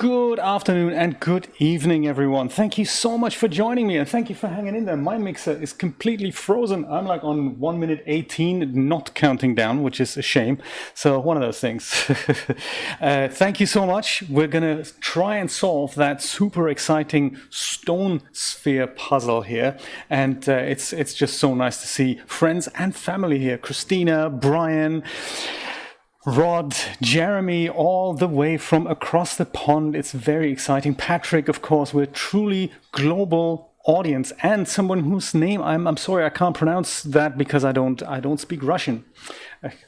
Good afternoon and good evening, everyone. Thank you so much for joining me and thank you for hanging in there. My mixer is completely frozen. I'm like on 1 minute 18, not counting down, which is a shame. So one of those things. Thank you so much. We're going to try and solve that super exciting stone sphere puzzle here. And it's just so nice to see friends and family here. Christina, Brian, Rod, Jeremy, all the way from across the pond. It's very exciting. Patrick, of course, we're truly global audience, and someone whose name I'm sorry I can't pronounce that because I don't speak Russian.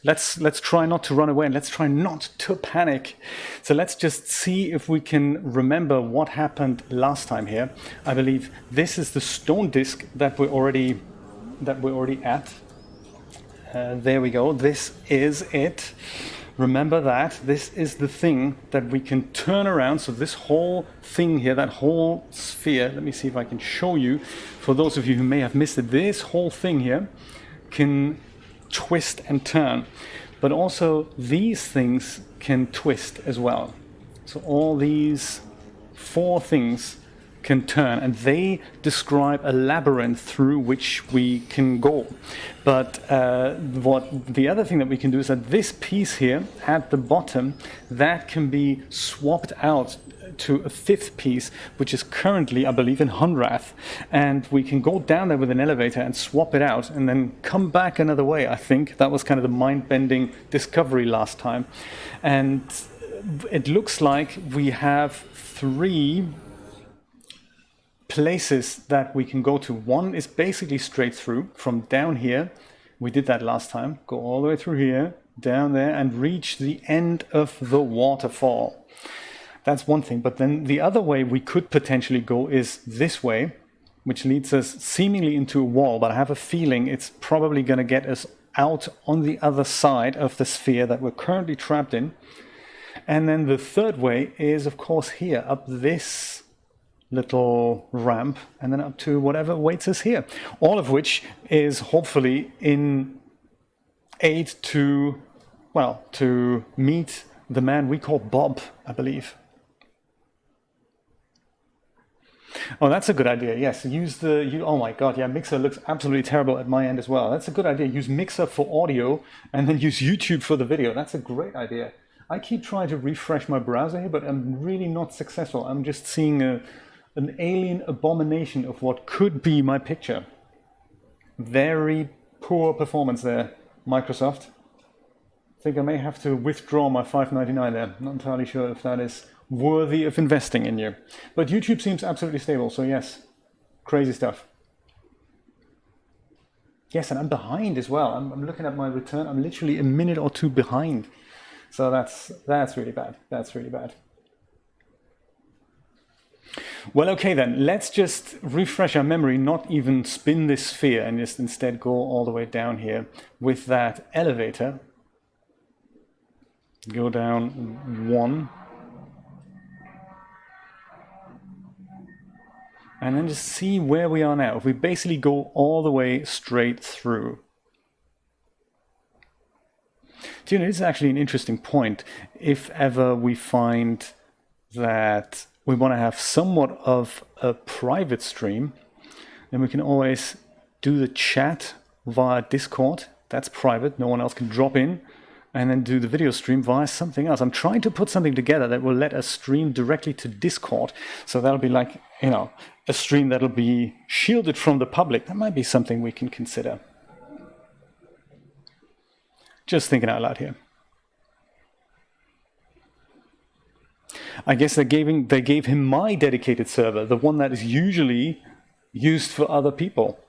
Let's try not to run away and let's try not to panic. So let's just see if we can remember what happened last time here. I believe this is the stone disc that we're already at. There we go. This is it. Remember that. This is the thing that we can turn around. So this whole thing here, that whole sphere, let me see if I can show you. For those of you who may have missed it, this whole thing here can twist and turn. But also these things can twist as well. So all these four things can turn, and they describe a labyrinth through which we can go. But the other thing that we can do is that this piece here at the bottom, that can be swapped out to a fifth piece, which is currently, I believe, in Hunrath. And we can go down there with an elevator and swap it out and then come back another way, I think. That was kind of the mind-bending discovery last time. And it looks like we have three places that we can go to. One is basically straight through from down here. We did that last time. Go all the way through here, down there, and reach the end of the waterfall. That's one thing. But then the other way we could potentially go is this way, which leads us seemingly into a wall, but I have a feeling it's probably going to get us out on the other side of the sphere that we're currently trapped in. And then the third way is, of course, here, up this little ramp, and then up to whatever awaits us here. All of which is hopefully in aid to meet the man we call Bob, I believe. Oh, that's a good idea. Yes, oh my God, yeah, Mixer looks absolutely terrible at my end as well. That's a good idea. Use Mixer for audio and then use YouTube for the video. That's a great idea. I keep trying to refresh my browser here, but I'm really not successful. I'm just seeing an alien abomination of what could be my picture. Very poor performance there, Microsoft. I think I may have to withdraw my $5.99 there. Not entirely sure if that is worthy of investing in you. But YouTube seems absolutely stable, so yes, crazy stuff. Yes, and I'm behind as well. I'm looking at my return. I'm literally a minute or two behind. So that's really bad. That's really bad. Well, okay then, let's just refresh our memory, not even spin this sphere and just instead go all the way down here with that elevator. Go down one. And then just see where we are now. If we basically go all the way straight through. Do you know, this is actually an interesting point. If ever we find that we want to have somewhat of a private stream, then we can always do the chat via Discord. That's private, no one else can drop in, and then do the video stream via something else. I'm trying to put something together that will let us stream directly to Discord. So that'll be like, a stream that'll be shielded from the public. That might be something we can consider. Just thinking out loud here. I guess they gave him my dedicated server, the one that is usually used for other people.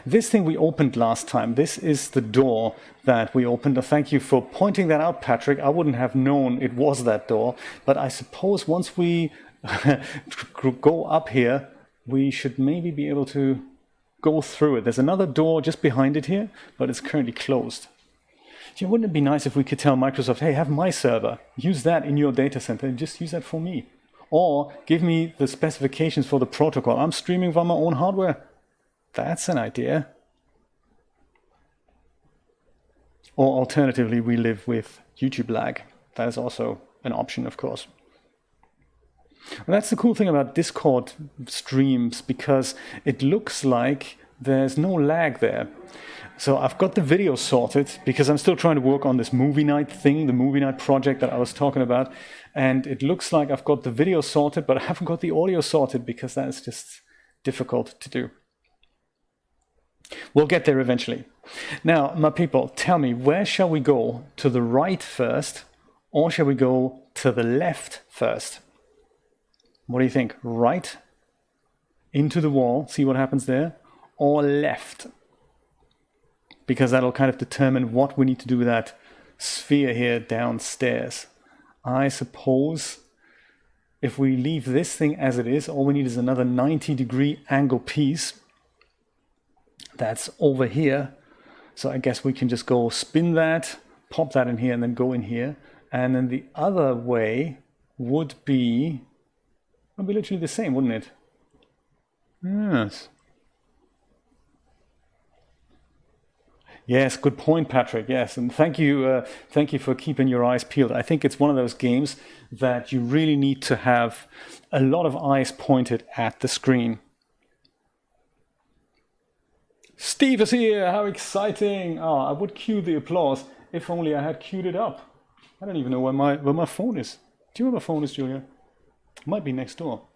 This thing we opened last time, this is the door that we opened. Thank you for pointing that out, Patrick. I wouldn't have known it was that door, but I suppose once we go up here, we should maybe be able to go through it. There's another door just behind it here, but it's currently closed. Wouldn't it be nice if we could tell Microsoft, hey, have my server, use that in your data center and just use that for me. Or give me the specifications for the protocol. I'm streaming via my own hardware. That's an idea. Or alternatively, we live with YouTube lag. That is also an option, of course. Well, that's the cool thing about Discord streams, because it looks like there's no lag there. So I've got the video sorted because I'm still trying to work on this movie night thing, the movie night project that I was talking about. And it looks like I've got the video sorted, but I haven't got the audio sorted because that is just difficult to do. We'll get there eventually. Now, my people, tell me, where shall we go? To the right first, or shall we go to the left first? What do you think? Right? Into the wall, see what happens there? Or left? Because that'll kind of determine what we need to do with that sphere here downstairs. I suppose if we leave this thing as it is, all we need is another 90-degree angle piece. That's over here. So I guess we can just go spin that, pop that in here, and then go in here. And then the other way would be literally the same, wouldn't it? Yes. Yes, good point, Patrick. Yes, and thank you for keeping your eyes peeled. I think it's one of those games that you really need to have a lot of eyes pointed at the screen. Steve is here, how exciting. Oh, I would cue the applause if only I had queued it up. I don't even know where my phone is. Do you know where my phone is, Julia? It might be next door.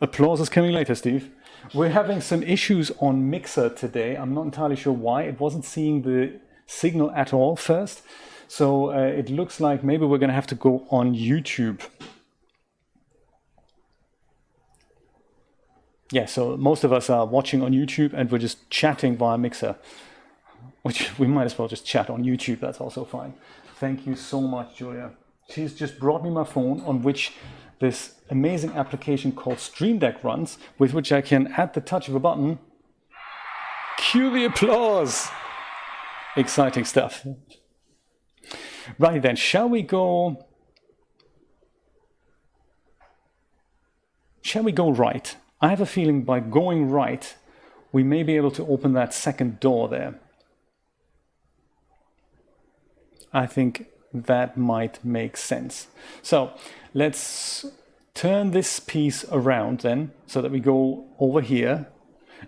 Applause is coming later, Steve. We're having some issues on Mixer today. I'm not entirely sure why. It wasn't seeing the signal at all first. So it looks like maybe we're going to have to go on YouTube. Yeah, so most of us are watching on YouTube and we're just chatting via Mixer, which we might as well just chat on YouTube. That's also fine. Thank you so much, Julia. She's just brought me my phone on which this amazing application called Stream Deck runs, with which I can, at the touch of a button, cue the applause. Exciting stuff. Right then, shall we go right? I have a feeling by going right, we may be able to open that second door there. I think that might make sense. So let's turn this piece around then, so that we go over here.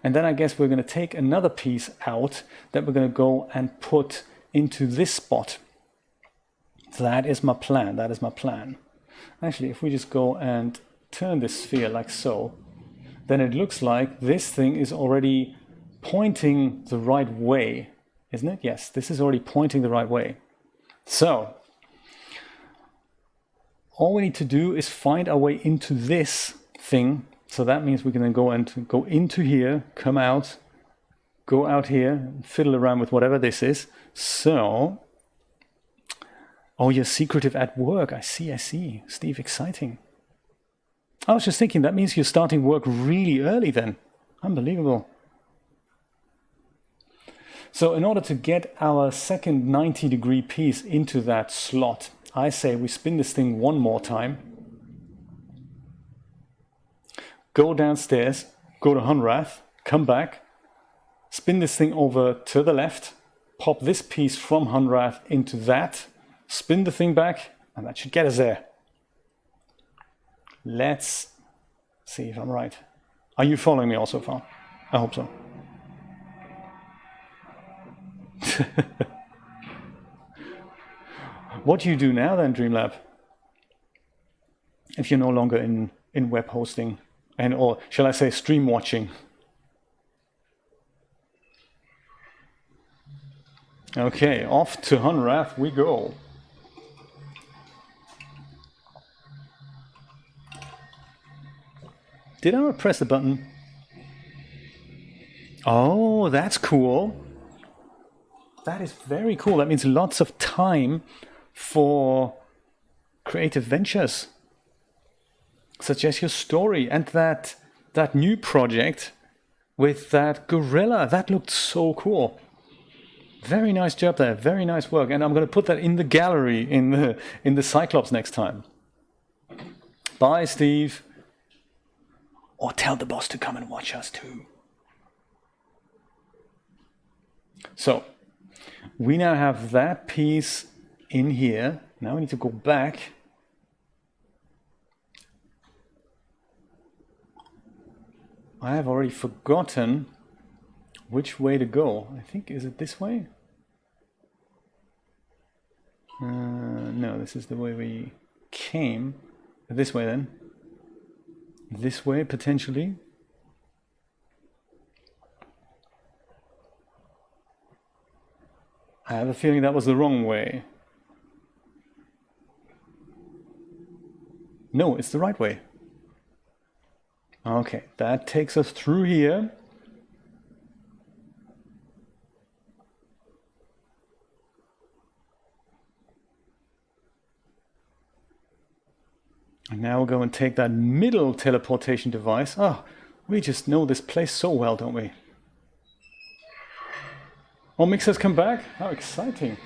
And then I guess we're going to take another piece out that we're going to go and put into this spot. That is my plan. That is my plan. Actually, if we just go and turn this sphere like so, then it looks like this thing is already pointing the right way, isn't it? Yes, this is already pointing the right way. So all we need to do is find our way into this thing. So that means we can then go into here, come out, go out here, fiddle around with whatever this is. So, oh, you're secretive at work. I see. Steve, exciting. I was just thinking, that means you're starting work really early then. Unbelievable. So in order to get our second 90-degree piece into that slot, I say we spin this thing one more time. Go downstairs, go to Hunrath, come back, spin this thing over to the left, pop this piece from Hunrath into that, spin the thing back, and that should get us there. Let's see if I'm right. Are you following me all so far? I hope so. What do you do now then, Dreamlab? If you're no longer in web hosting, or shall I say stream watching? Okay, off to Hunrath we go. Did I press the button? Oh, that's cool. That is very cool. That means lots of time for creative ventures, such as your story and that new project with that gorilla. That looked so cool. Very nice job there. Very nice work. And I'm going to put that in the gallery in the Cyclops next time. Bye, Steve. Or tell the boss to come and watch us too. So we now have that piece in here. Now we need to go back I have already forgotten which way to go. I think, is it this way? No, this is the way we came. This way then. This way, potentially. I have a feeling that was the wrong way. No, it's the right way. Okay, that takes us through here. And now we'll go and take that middle teleportation device. Oh, we just know this place so well, don't we? Oh, Mixer's come back? How exciting.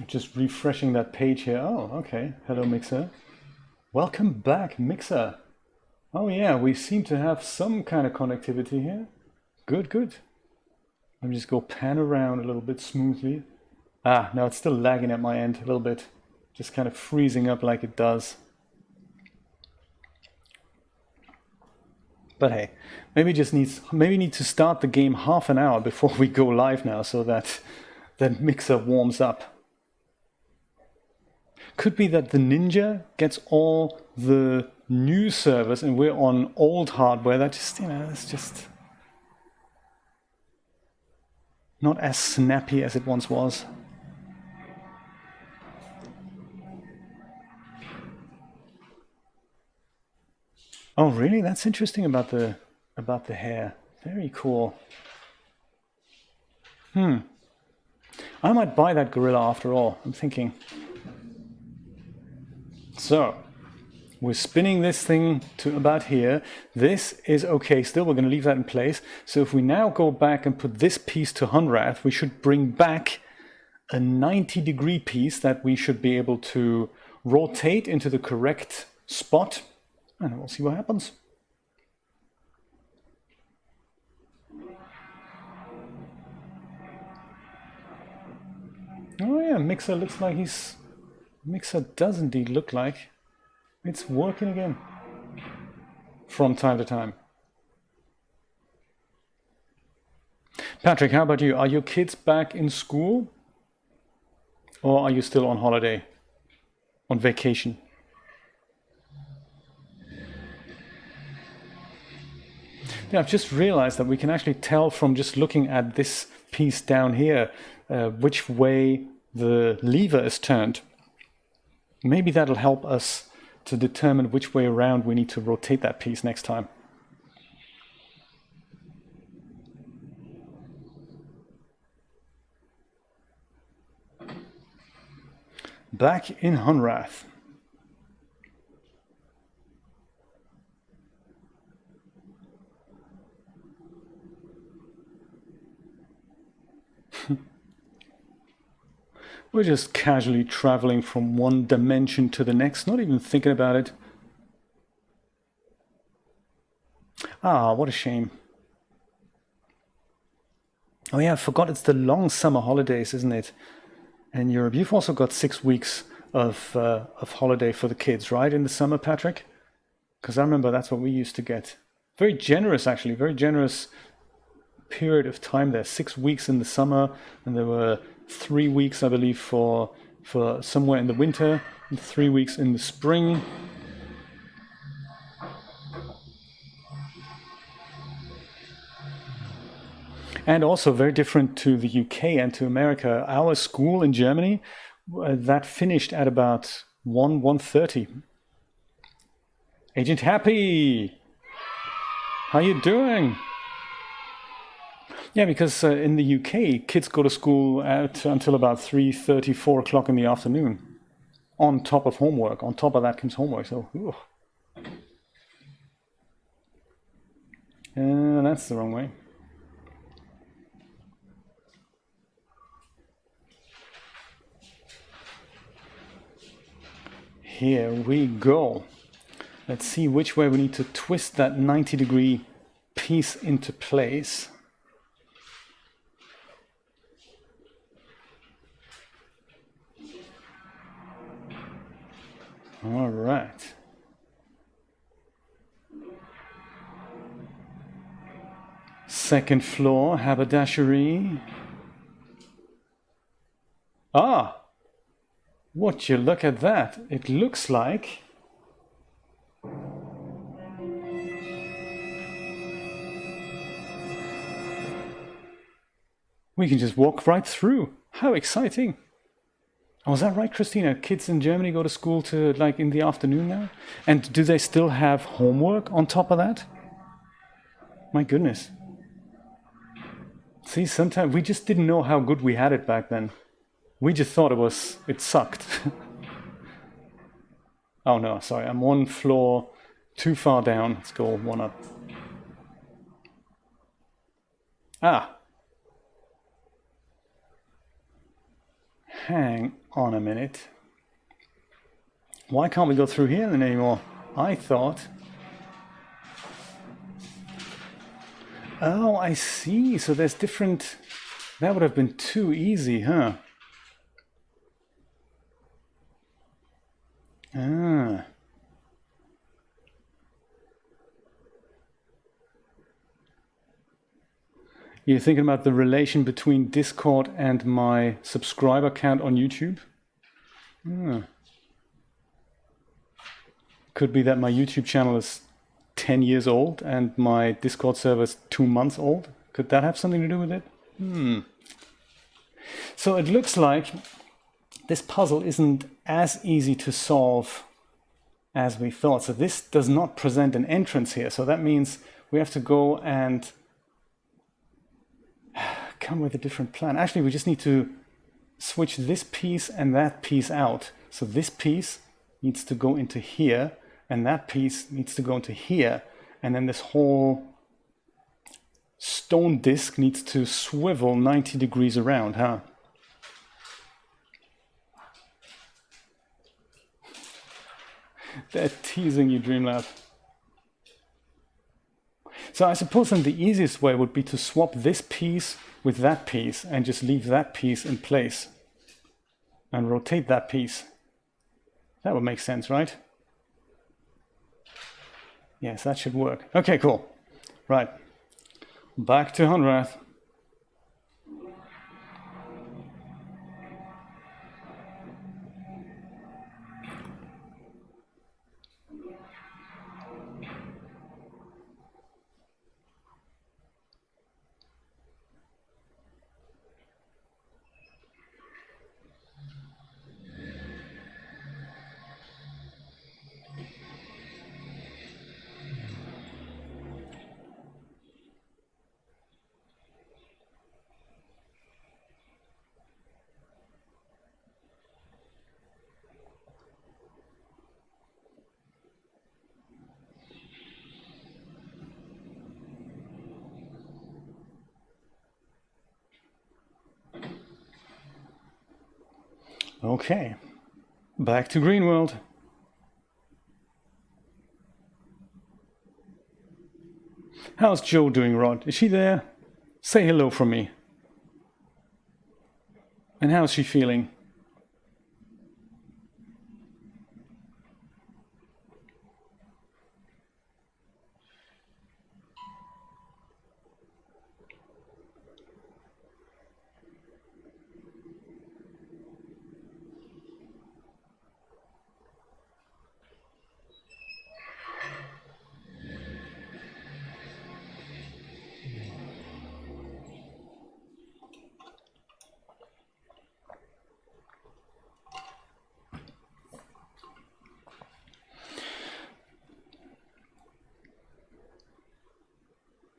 Just refreshing that page here. Oh, okay. Hello, Mixer. Welcome back, Mixer. Oh yeah, we seem to have some kind of connectivity here. Good, good. Let me just go pan around a little bit smoothly. Ah, no, it's still lagging at my end a little bit. Just kind of freezing up like it does. But hey, maybe need to start the game half an hour before we go live now, so that Mixer warms up. Could be that the Ninja gets all the new servers and we're on old hardware. That just, it's just not as snappy as it once was. Oh, really? That's interesting about the hair. Very cool. I might buy that gorilla after all, I'm thinking. So, we're spinning this thing to about here. This is okay still, we're going to leave that in place. So if we now go back and put this piece to Hunrath, we should bring back a 90-degree piece that we should be able to rotate into the correct spot. And we'll see what happens. Oh yeah, Mixer looks like Mixer does indeed look like it's working again. From time to time. Patrick, how about you? Are your kids back in school? Or are you still on holiday? On vacation? Yeah, I've just realized that we can actually tell from just looking at this piece down here which way the lever is turned. Maybe that'll help us to determine which way around we need to rotate that piece next time. Back in Hunrath. We're just casually traveling from one dimension to the next, not even thinking about it. Ah, what a shame. Oh yeah, I forgot it's the long summer holidays, isn't it? In Europe, you've also got 6 weeks of holiday for the kids, right? In the summer, Patrick? Because I remember that's what we used to get. Very generous, actually, very generous period of time there. 6 weeks in the summer, and there were 3 weeks, I believe, for somewhere in the winter, and 3 weeks in the spring. And also very different to the UK and to America. Our school in Germany, that finished at about 1:30. Agent Happy! How you doing? Yeah, because in the UK, kids go to school until about 3:30, 4 o'clock in the afternoon. On top of homework. On top of that comes homework. So, that's the wrong way. here we go. Let's see which way we need to twist that 90-degree piece into place. All right. Second floor, haberdashery. Ah! Would you look at that? It looks like we can just walk right through. How exciting! Oh, is that right, Christina? Kids in Germany go to school to like in the afternoon now? And do they still have homework on top of that? My goodness. See, sometimes we just didn't know how good we had it back then. We just thought it sucked. Oh no, sorry, I'm one floor too far down. Let's go one up. Ah. Hang on a minute. Why can't we go through here then anymore? I thought... Oh, I see. So there's different... That would have been too easy, huh? Ah. You're thinking about the relation between Discord and my subscriber count on YouTube? Ah. Could be that my YouTube channel is 10 years old and my Discord server is 2 months old. Could that have something to do with it? So it looks like this puzzle isn't as easy to solve as we thought. So this does not present an entrance here. So that means we have to go and come with a different plan. Actually, we just need to switch this piece and that piece out. So this piece needs to go into here, and that piece needs to go into here. And then this whole stone disc needs to swivel 90 degrees around, huh? They're teasing you, Dreamlab. So I suppose then the easiest way would be to swap this piece with that piece and just leave that piece in place and rotate that piece. That would make sense, right? Yes, that should work. Okay, cool. Right. Back to Hunrath. Okay, back to Green World. How's Jo doing, Rod? Is she there? Say hello from me. And how's she feeling?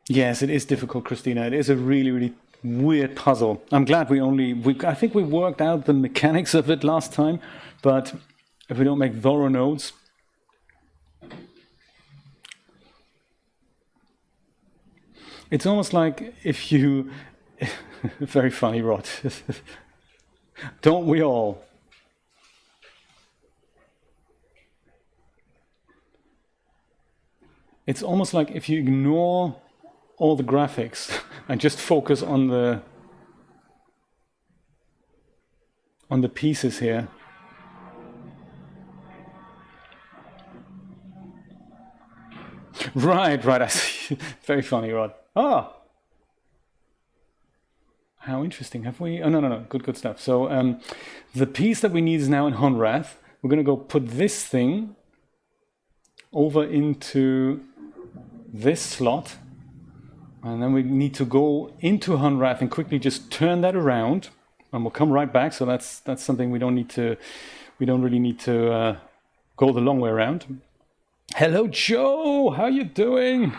Yes, it is difficult, Christina. It is a really, really weird puzzle. I'm glad I think we worked out the mechanics of it last time, but if we don't make thorough notes. It's almost like if you, very funny, Rod. Don't we all? It's almost like if you ignore all the graphics and just focus on the pieces here. Right, I see. Very funny, Rod. Ah! How interesting. Have we... Oh, no. Good stuff. So the piece that we need is now in Honrath. We're going to go put this thing over into this slot. And then we need to go into Honrath and quickly just turn that around. And we'll come right back. So that's something we don't really need to go the long way around. Hello, Joe. How you doing?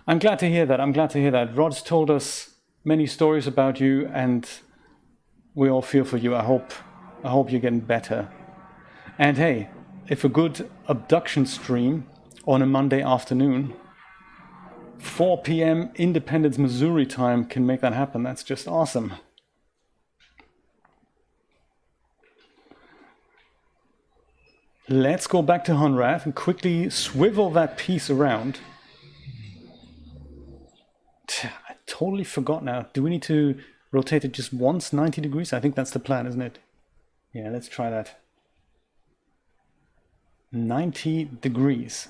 I'm glad to hear that. Rod's told us many stories about you, and we all feel for you. I hope you're getting better. And hey, if a good abduction stream on a Monday afternoon, 4 p.m. Independence, Missouri time can make that happen, that's just awesome. Let's go back to Honrath and quickly swivel that piece around. I totally forgot now. Do we need to rotate it just once, 90 degrees? I think that's the plan, isn't it? Yeah, let's try that. 90 degrees.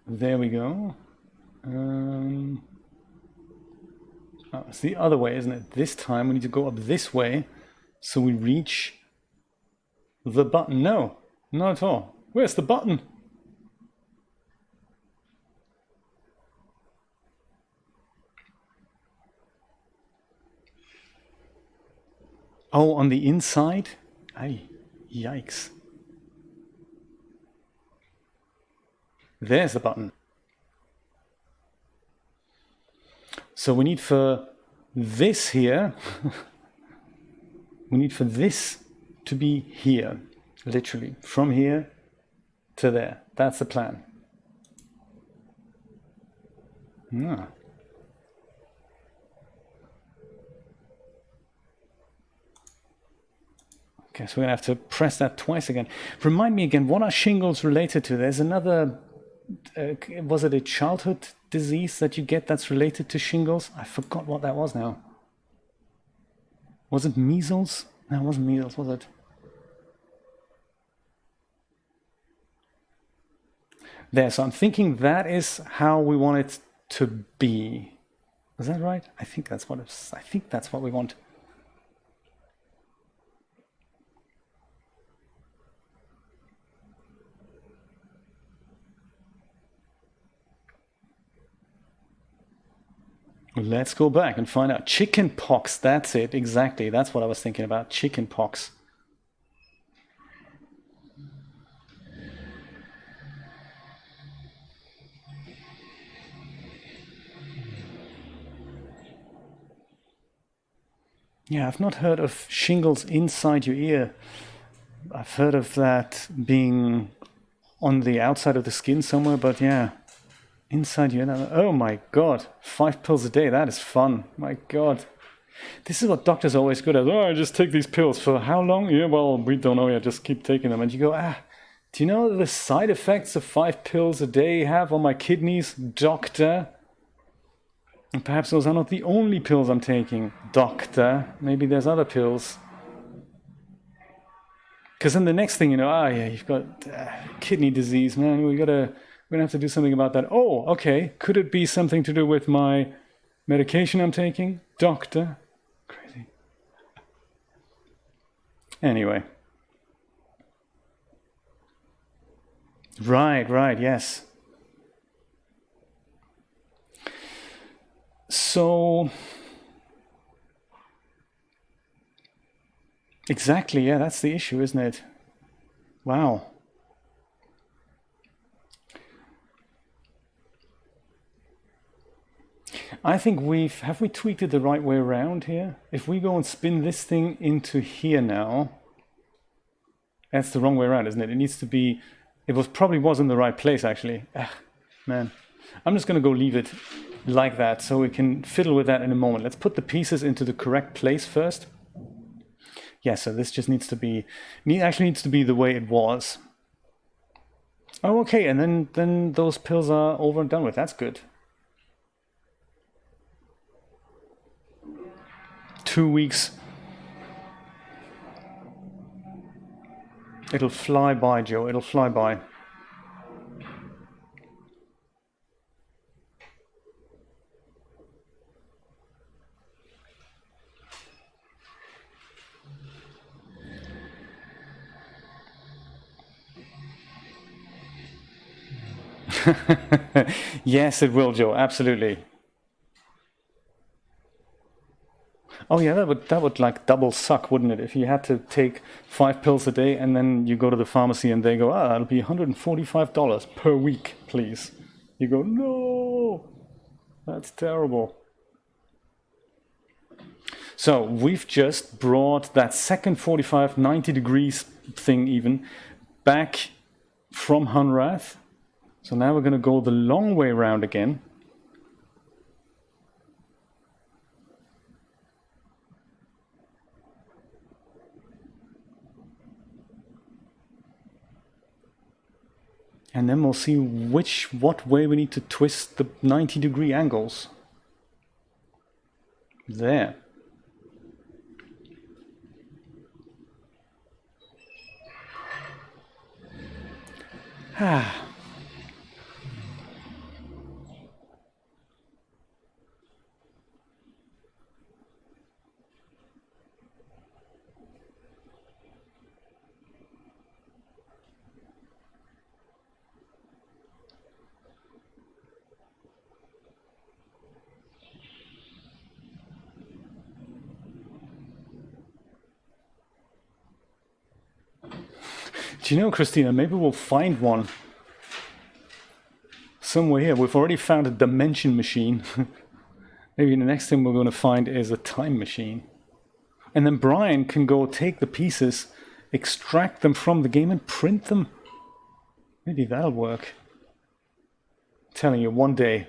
There we go. Oh, it's the other way, isn't it? This time we need to go up this way so we reach the button. No, not at all. Where's the button? Oh, on the inside? Ay, yikes. There's the button. So we need for this here, we need for this to be here, literally, from here to there. That's the plan. Ah. Okay, so we're going to have to press that twice again. Remind me again, what are shingles related to? There's another... was it a childhood disease that you get that's related to shingles? I forgot what that was now. Was it measles? No, it wasn't measles, was it? There, so I'm thinking that is how we want it to be. Is that right? I think that's what we want. Let's go back and find out. Chicken pox, that's it, exactly. That's what I was thinking about, chicken pox. Yeah, I've not heard of shingles inside your ear. I've heard of that being on the outside of the skin somewhere, but yeah. Inside you, oh my God, 5 pills a day, that is fun, my God. This is what doctors are always good at. Oh, I just take these pills for how long? Yeah, well, we don't know yet, just keep taking them. And you go, do you know the side effects of 5 pills a day have on my kidneys, doctor? And perhaps those are not the only pills I'm taking, doctor. Maybe there's other pills. Because then the next thing you know, yeah, you've got kidney disease, man, we're going to have to do something about that. Oh, okay. Could it be something to do with my medication I'm taking? Doctor? Crazy. Anyway. Right, yes. So, exactly, yeah, that's the issue, isn't it? Wow. I think have we tweaked it the right way around here? If we go and spin this thing into here now, that's the wrong way around, isn't it? It needs to be It probably was in the right place, actually. Ugh, man. I'm just going to go leave it like that so we can fiddle with that in a moment. Let's put the pieces into the correct place first. Yeah, so this just needs to be, actually needs to be the way it was. Oh, okay, and then those pills are over and done with. That's good. 2 weeks. It'll fly by, Joe. It'll fly by. Yes, it will, Joe. Absolutely. Oh yeah, that would like double suck, wouldn't it? If you had to take 5 pills a day and then you go to the pharmacy and they go, that'll be $145 per week, please. You go, no, that's terrible. So we've just brought that second 45, 90 degrees thing even back from Hunrath. So now we're going to go the long way around again. And then we'll see what way we need to twist the 90-degree angles. There. Ah. Do you know, Christina, maybe we'll find one somewhere here. We've already found a dimension machine. Maybe the next thing we're going to find is a time machine. And then Brian can go take the pieces, extract them from the game and print them. Maybe that'll work. I'm telling you, one day.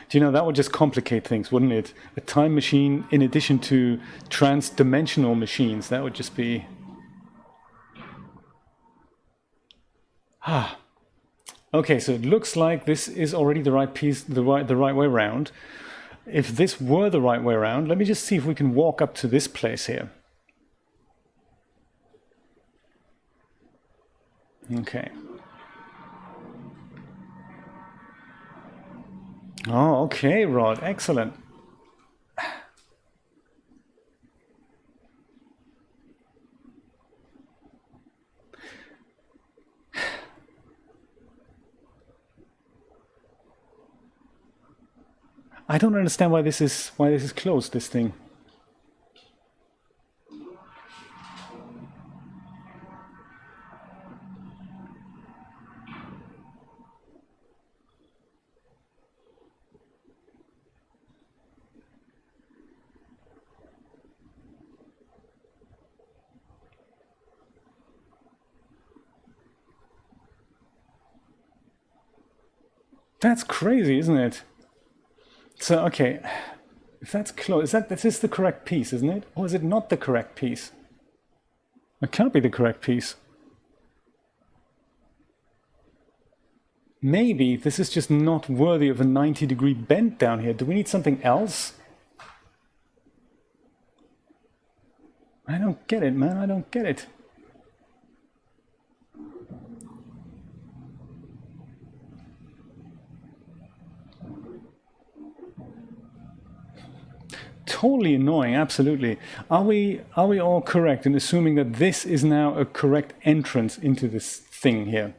Do you know, that would just complicate things, wouldn't it? A time machine in addition to trans-dimensional machines. That would just be... Okay, so it looks like this is already the right piece, the right way around. If this were the right way around, let me just see if we can walk up to this place here. Okay. Oh, okay, Rod. Excellent. I don't understand why this is closed, this thing. That's crazy, isn't it? So, okay, if that's closed, this is the correct piece, isn't it? Or is it not the correct piece? It can't be the correct piece. Maybe this is just not worthy of a 90-degree bend down here. Do we need something else? I don't get it, man. I don't get it. Totally annoying, absolutely. Are we all correct in assuming that this is now a correct entrance into this thing here?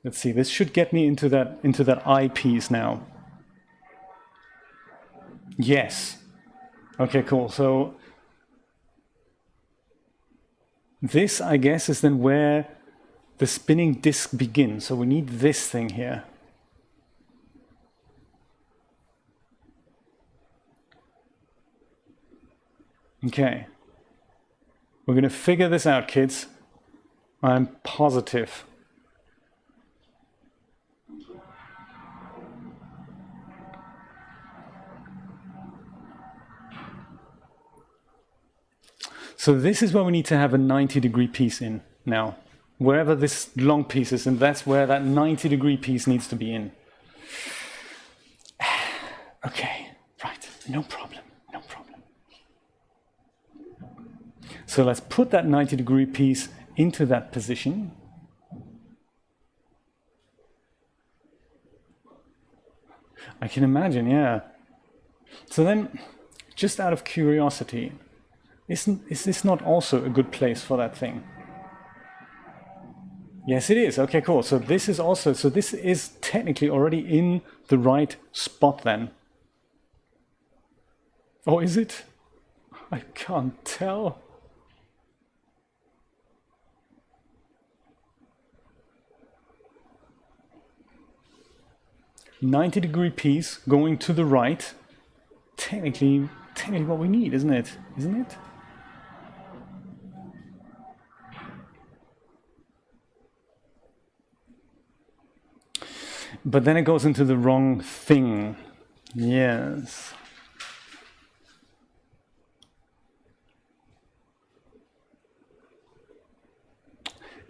Let's see, this should get me into that eyepiece now. Yes. Okay, cool. So this, I guess, is then where the spinning disc begins. So we need this thing here. Okay. We're going to figure this out, kids. I'm positive. So this is where we need to have a 90-degree piece in now. Wherever this long piece is, and that's where that 90-degree piece needs to be in. Okay, right, no problem, no problem. So let's put that 90-degree piece into that position. I can imagine, yeah. So then, just out of curiosity, is this not also a good place for that thing? Yes, it is. Okay, cool. So this is also, so this is technically already in the right spot then. Oh, is it? I can't tell. "90-degree piece going to the right." Technically what we need, isn't it? Isn't it? But then it goes into the wrong thing. Yes.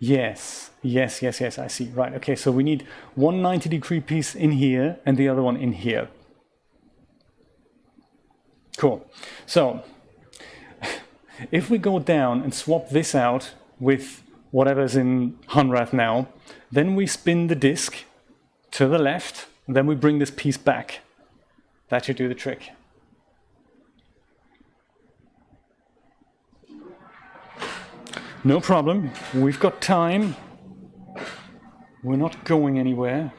Yes, yes, yes, yes, I see. Right, okay, so we need one 90-degree piece in here and the other one in here. Cool. So, if we go down and swap this out with whatever's in Hunrath now, then we spin the disk to the left, and then we bring this piece back. That should do the trick. No problem, we've got time. We're not going anywhere.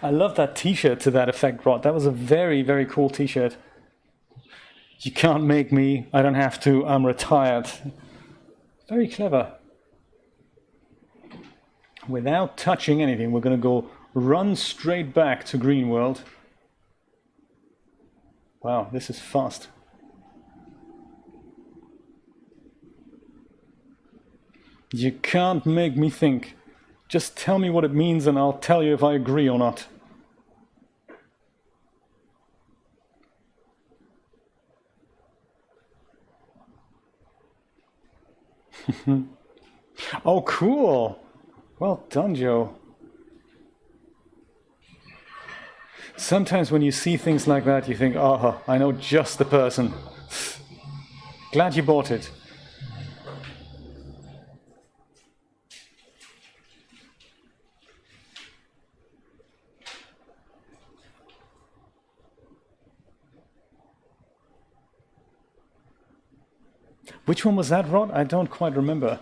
I love that t-shirt to that effect, Rod. That was a very, very cool t-shirt. You can't make me, I don't have to, I'm retired. Very clever. Without touching anything, we're going to go run straight back to Green World. Wow, this is fast. You can't make me think. Just tell me what it means and I'll tell you if I agree or not. Oh, cool. Well done, Joe. Sometimes when you see things like that, you think, oh, I know just the person. Glad you bought it. Which one was that, Rod? I don't quite remember.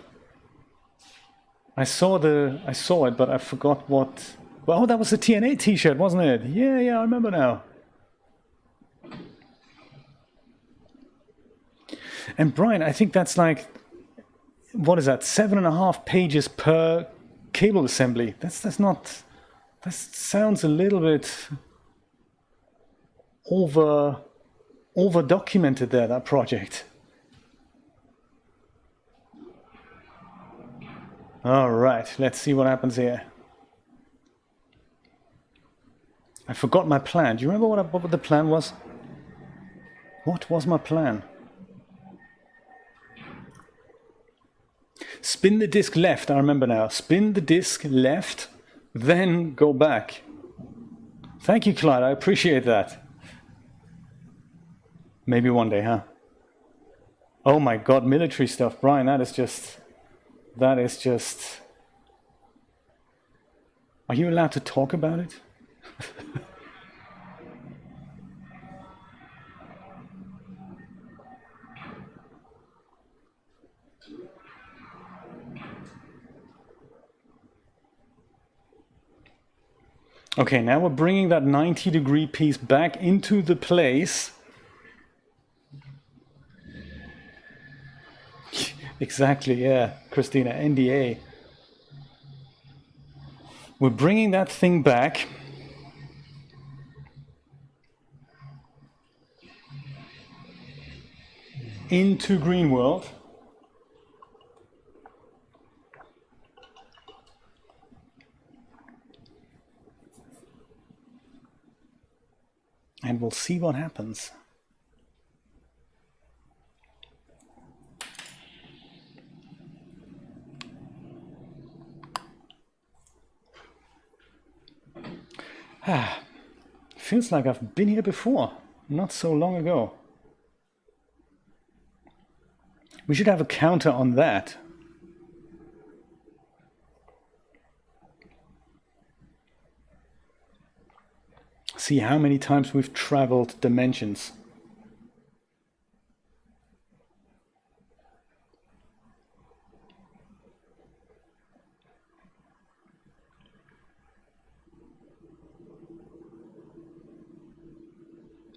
I saw it, but I forgot what. Well, oh, that was the TNA t-shirt, wasn't it? Yeah, I remember now. And Brian, I think that's like, what is that? 7.5 pages per cable assembly. That's not. That sounds a little bit over documented there, that project. All right, let's see what happens here. I forgot my plan. Do you remember what the plan was? What was my plan? Spin the disc left, I remember now. Spin the disc left, then go back. Thank you, Clyde, I appreciate that. Maybe one day, huh? Oh my God, military stuff, Brian, that is just... Are you allowed to talk about it? Okay, now we're bringing that 90-degree piece back into the place. Exactly, yeah, Christina, NDA. We're bringing that thing back. Into green world. And we'll see what happens. Feels like I've been here before, not so long ago. We should have a counter on that. See how many times we've traveled dimensions.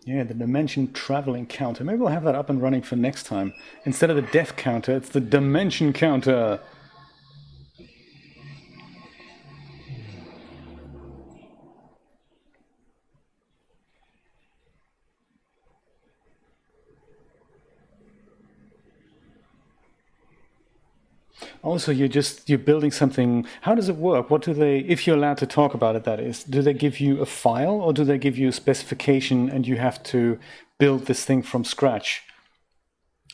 Yeah, the dimension traveling counter. Maybe we'll have that up and running for next time. Instead of the death counter, it's the dimension counter. Also, you're building something. How does it work? What do they, if you're allowed to talk about it, that is, do they give you a file or do they give you a specification and you have to build this thing from scratch?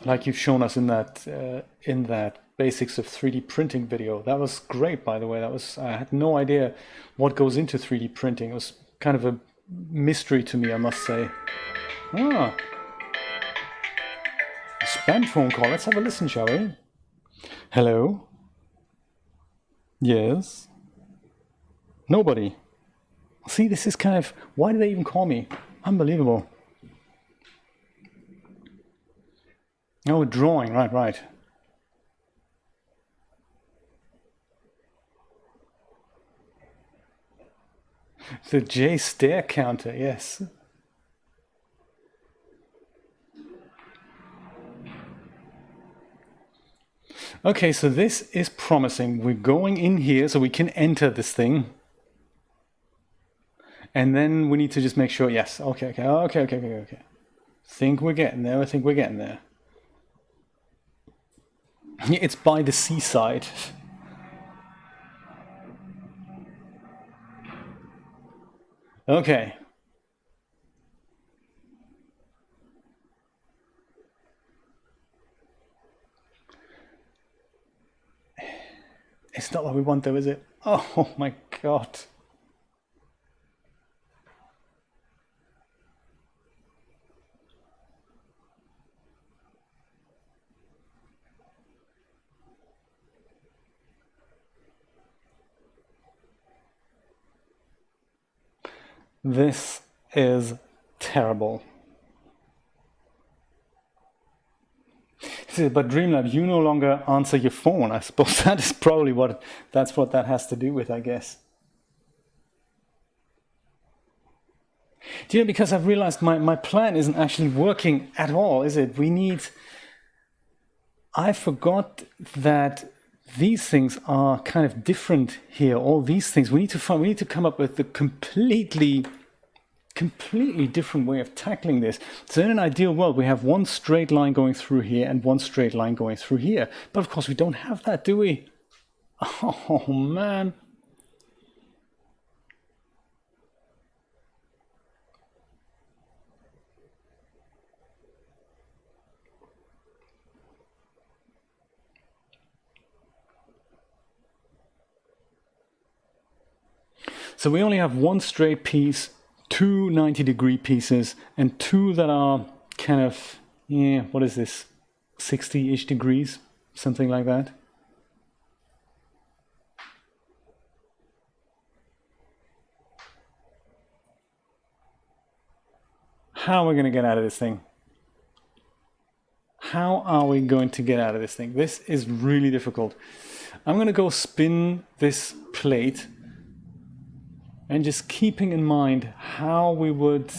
Like you've shown us in that basics of 3D printing video. That was great, by the way. I had no idea what goes into 3D printing. It was kind of a mystery to me, I must say. Ah, a spam phone call. Let's have a listen, shall we? Hello? Yes? Nobody. See, this is kind of, why did they even call me? Unbelievable. Oh, drawing, right. The J stare counter, yes. Okay, so this is promising. We're going in here so we can enter this thing. And then we need to just make sure, yes, okay. Think we're getting there, I think we're getting there. It's by the seaside. Okay. It's not what we want though, is it? Oh my God. This is terrible. But Dreamlab, you no longer answer your phone. I suppose that is probably what that has to do with, I guess. Do you know, because I've realized my plan isn't actually working at all, is it? I forgot that these things are kind of different here. All these things, we need to come up with a completely different way of tackling this. So in an ideal world, we have one straight line going through here and one straight line going through here. But of course, we don't have that, do we? Oh, man. So we only have one straight piece, two 90-degree pieces, and two that are kind of, yeah, what is this, 60-ish degrees, something like that. How are we going to get out of this thing? How are we going to get out of this thing? This is really difficult. I'm going to go spin this plate. And just keeping in mind how we would...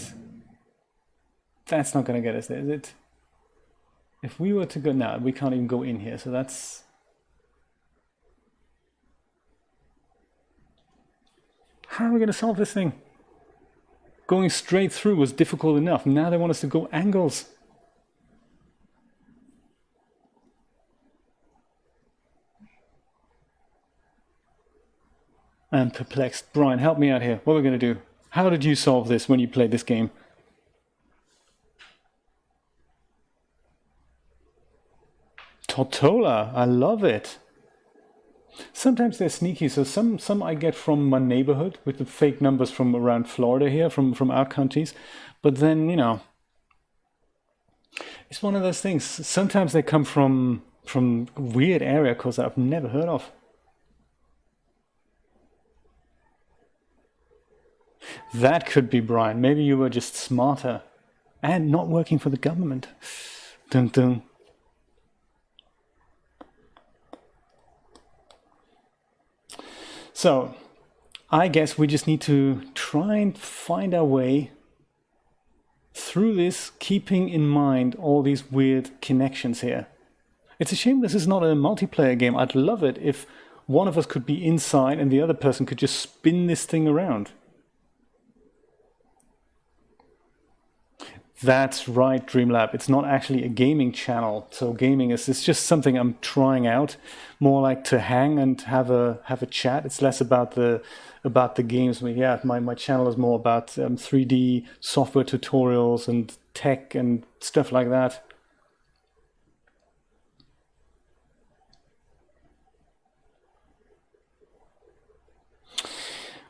That's not going to get us there, is it? If we were to go... No, we can't even go in here, so that's... How are we going to solve this thing? Going straight through was difficult enough. Now they want us to go angles. I'm perplexed. Brian, help me out here. What are we going to do? How did you solve this when you played this game? Tortola, I love it. Sometimes they're sneaky. So some I get from my neighborhood with the fake numbers from around Florida here, from our counties. But then, you know, it's one of those things. Sometimes they come from weird area codes I've never heard of. That could be Brian. Maybe you were just smarter and not working for the government. Dun dun. So, I guess we just need to try and find our way through this, keeping in mind all these weird connections here. It's a shame this is not a multiplayer game. I'd love it if one of us could be inside and the other person could just spin this thing around. That's right, Dreamlab. It's not actually a gaming channel. So gaming is just something I'm trying out, more like to hang and have a chat. It's less about the games. I mean, yeah, my channel is more about 3D software tutorials and tech and stuff like that.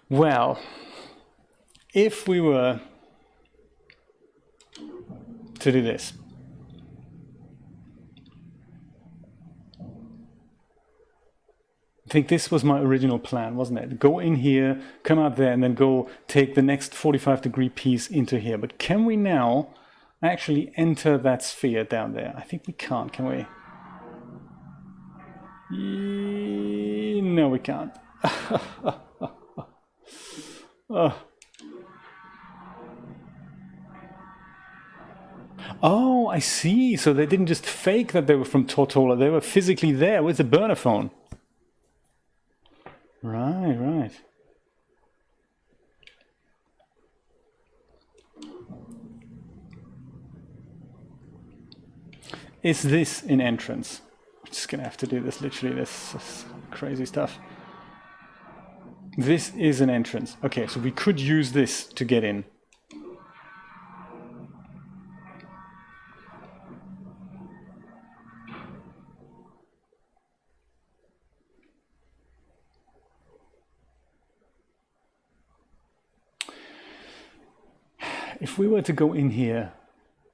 Well, if we were to do this. I think this was my original plan, wasn't it? Go in here, come out there, and then go take the next 45-degree piece into here. But can we now actually enter that sphere down there? I think we can't, can we? No, we can't. Oh, I see. So they didn't just fake that they were from Tortola. They were physically there with the burner phone. Right, right. Is this an entrance? I'm just going to have to do this, literally, this crazy stuff. This is an entrance. Okay, so we could use this to get in. If we were to go in here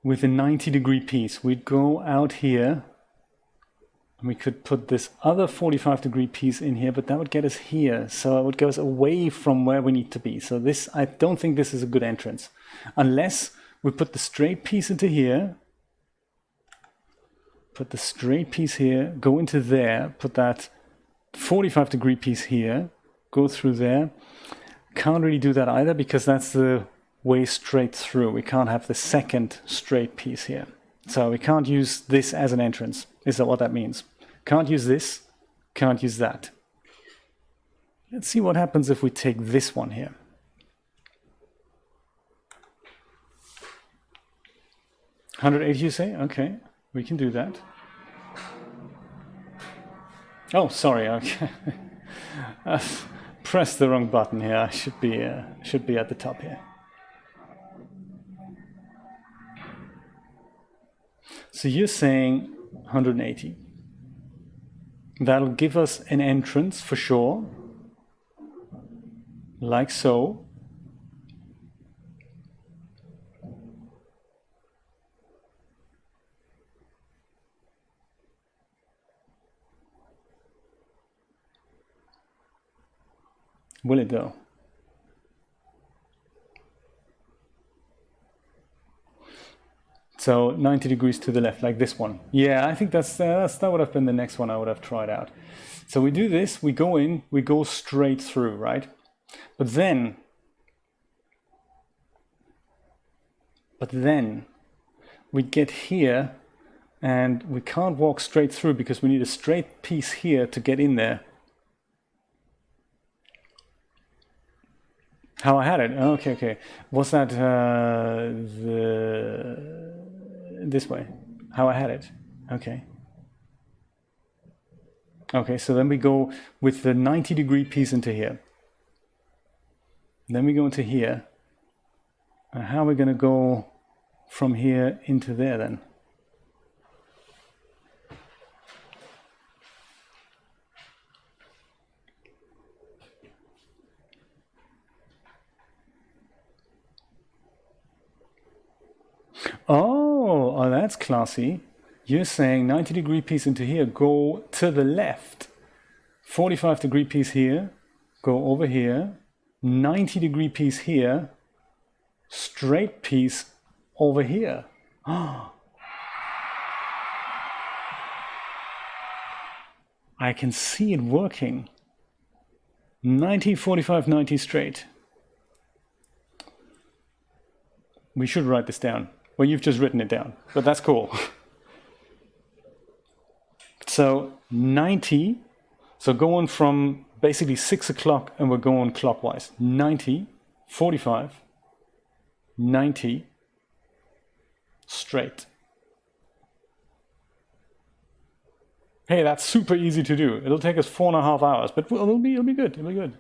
with a 90-degree piece, we'd go out here and we could put this other 45-degree piece in here, but that would get us here. So it would get us away from where we need to be. So this, I don't think this is a good entrance. Unless we put the straight piece into here, put the straight piece here, go into there, put that 45-degree piece here, go through there. Can't really do that either because that's the way straight through. We can't have the second straight piece here. So we can't use this as an entrance. Is that what that means? Can't use this, can't use that. Let's see what happens if we take this one here. $180 you say? Okay, we can do that. Oh, sorry, okay. I've pressed the wrong button here. I should be at the top here. So you're saying 180. That'll give us an entrance for sure, like so. Will it though? So 90 degrees to the left, like this one. Yeah, I think that would have been the next one I would have tried out. So we do this, we go in, we go straight through, right? But then But then we get here and we can't walk straight through because we need a straight piece here to get in there. How I had it? Okay, okay. Was that this way? How I had it? Okay. Okay, so then we go with the 90-degree piece into here. Then we go into here. And how are we going to go from here into there then? Oh, that's classy. You're saying 90-degree piece into here, go to the left. 45-degree piece here, go over here. 90-degree piece here, straight piece over here. I can see it working. 90, 45, 90 straight. We should write this down. Well, you've just written it down, but that's cool. So 90, so going from basically 6 o'clock and we're going clockwise. 90, 45, 90, straight. Hey, that's super easy to do. It'll take us 4.5 hours, but it'll be good, it'll be good.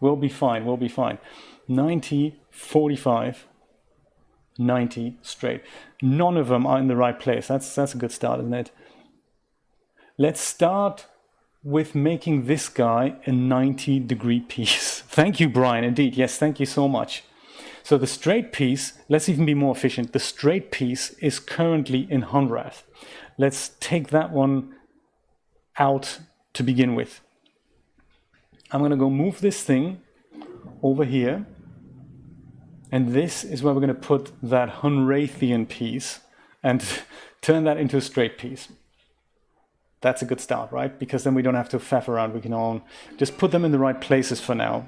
We'll be fine, we'll be fine. 90, 45, 90 straight. None of them are in the right place. That's a good start, isn't it? Let's start with making this guy a 90-degree piece. Thank you, Brian. Indeed, yes, thank you so much. So the straight piece, let's even be more efficient. The straight piece is currently in Honrath. Let's take that one out to begin with. I'm going to go move this thing over here. And this is where we're going to put that Honrathian piece and turn that into a straight piece. That's a good start, right? Because then we don't have to faff around. We can all just put them in the right places for now.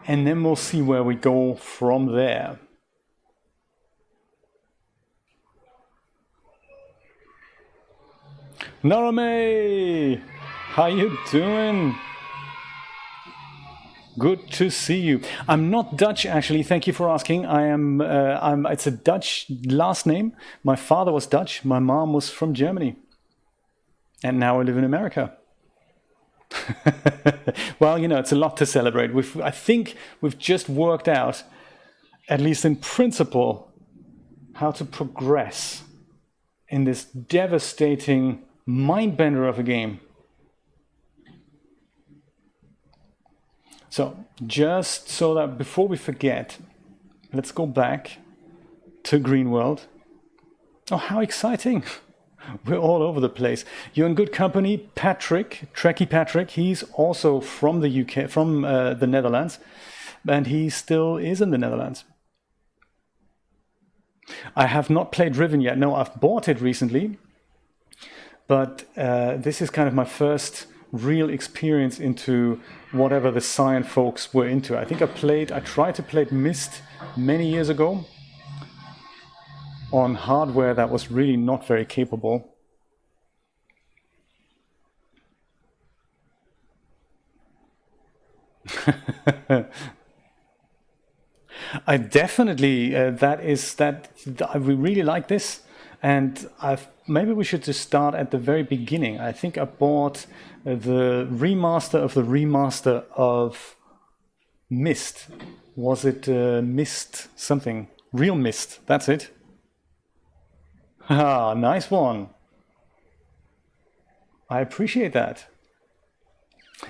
And then we'll see where we go from there. Narame! How you doing? Good to see you. I'm not Dutch, actually. Thank you for asking. I am. It's a Dutch last name. My father was Dutch. My mom was from Germany, and now I live in America. Well, you know, it's a lot to celebrate. I think we've just worked out, at least in principle, how to progress in this devastating mind bender of a game. So just so that before we forget, let's go back to Green World. Oh, how exciting. We're all over the place. You're in good company. Patrick, Trekkie Patrick, he's also from the UK, from the Netherlands, and he still is in the Netherlands. I have not played Riven yet. No, I've bought it recently, but this is kind of my first real experience into whatever the Cyan folks were into. I think I tried to play Myst many years ago on hardware that was really not very capable. I definitely, we really like this, and maybe we should just start at the very beginning. I think I bought the remaster of Myst. Was it Myst something? Real Myst, that's it. Ah, nice one. I appreciate that.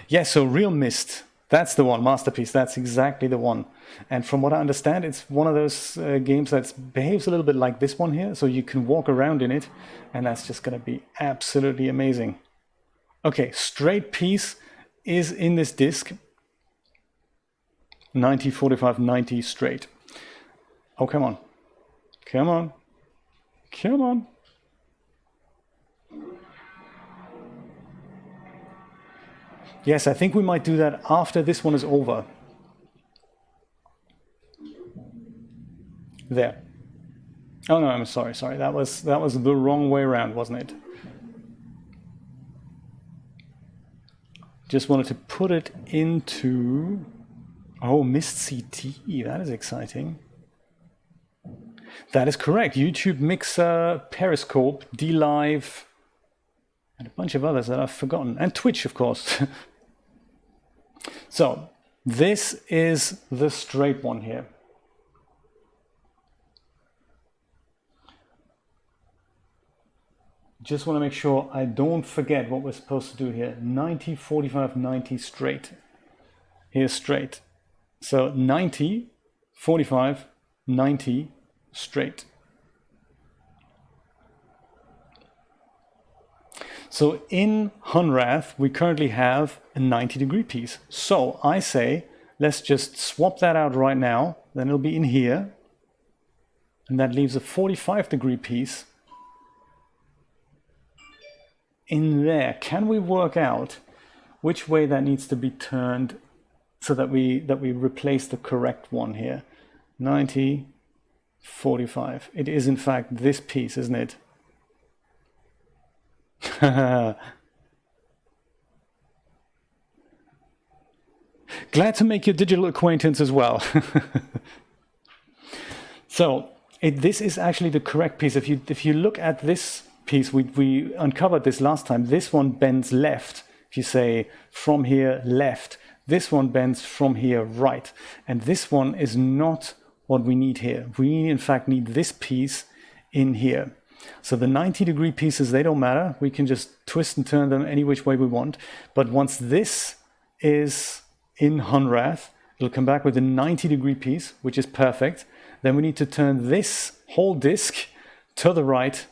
Yeah, so Real Myst, that's the one, Masterpiece, that's exactly the one. And from what I understand, it's one of those games that behaves a little bit like this one here, so you can walk around in it, and that's just going to be absolutely amazing. Okay, straight piece is in this disc. 90, 45, 90 straight. Oh, come on. Come on. Come on. Yes, I think we might do that after this one is over. There. Oh no, I'm sorry. That was the wrong way around, wasn't it? Just wanted to put it into... Oh, Mist CT, that is exciting. That is correct. YouTube, Mixer, Periscope, DLive, and a bunch of others that I've forgotten. And Twitch, of course. So, this is the straight one here. Just want to make sure I don't forget what we're supposed to do here. 90, 45, 90 straight. Here's straight. So 90, 45, 90 straight. So in Hunrath, we currently have a 90-degree piece. So I say, let's just swap that out right now. Then it'll be in here. And that leaves a 45-degree piece in there. Can we work out which way that needs to be turned so that we replace the correct one here? 90, 45. It is in fact this piece, isn't it? Glad to make your digital acquaintance as well. So this is actually the correct piece. If you look at this piece, we uncovered this last time. This one bends left. If you say from here left, this one bends from here right. And this one is not what we need here. We in fact need this piece in here. So the 90-degree pieces, they don't matter. We can just twist and turn them any which way we want. But once this is in Hunrath, it'll come back with a 90-degree piece, which is perfect. Then we need to turn this whole disc to the right,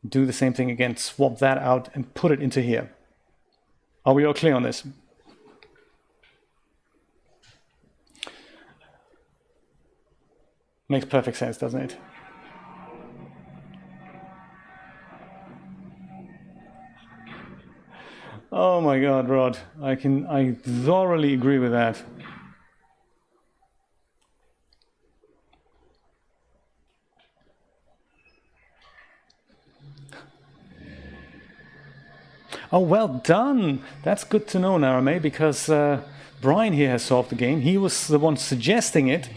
do the same thing again, swap that out and put it into here. Are we all clear on this? Makes perfect sense, doesn't it? Oh my God, Rod, I thoroughly agree with that. Oh, well done. That's good to know, Narame, because Brian here has solved the game. He was the one suggesting it.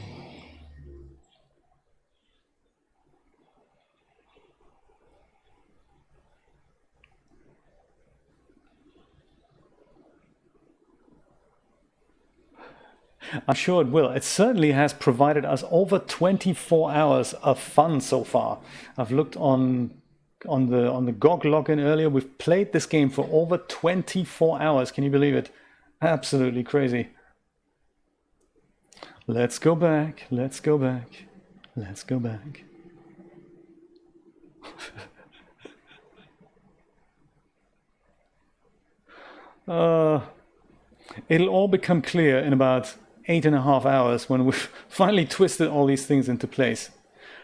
I'm sure it will. It certainly has provided us over 24 hours of fun so far. I've looked on the GOG login earlier. We've played this game for over 24 hours. Can you believe it? Absolutely crazy. Let's go back. Let's go back. Let's go back. It'll all become clear in about 8.5 hours when we've finally twisted all these things into place.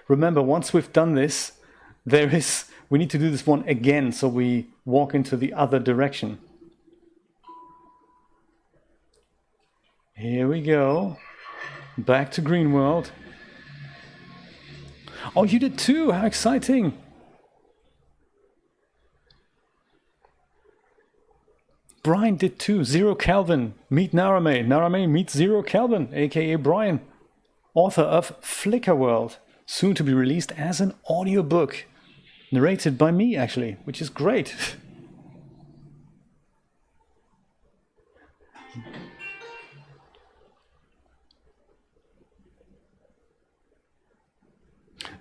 Remember, once we've done this, we need to do this one again so we walk into the other direction. Here we go. Back to Green World. Oh, you did too! How exciting! Brian did too. Zero Kelvin. Meet Narame. Narame meets Zero Kelvin, aka Brian. Author of Flicker World. Soon to be released as an audiobook. Narrated by me, actually, which is great.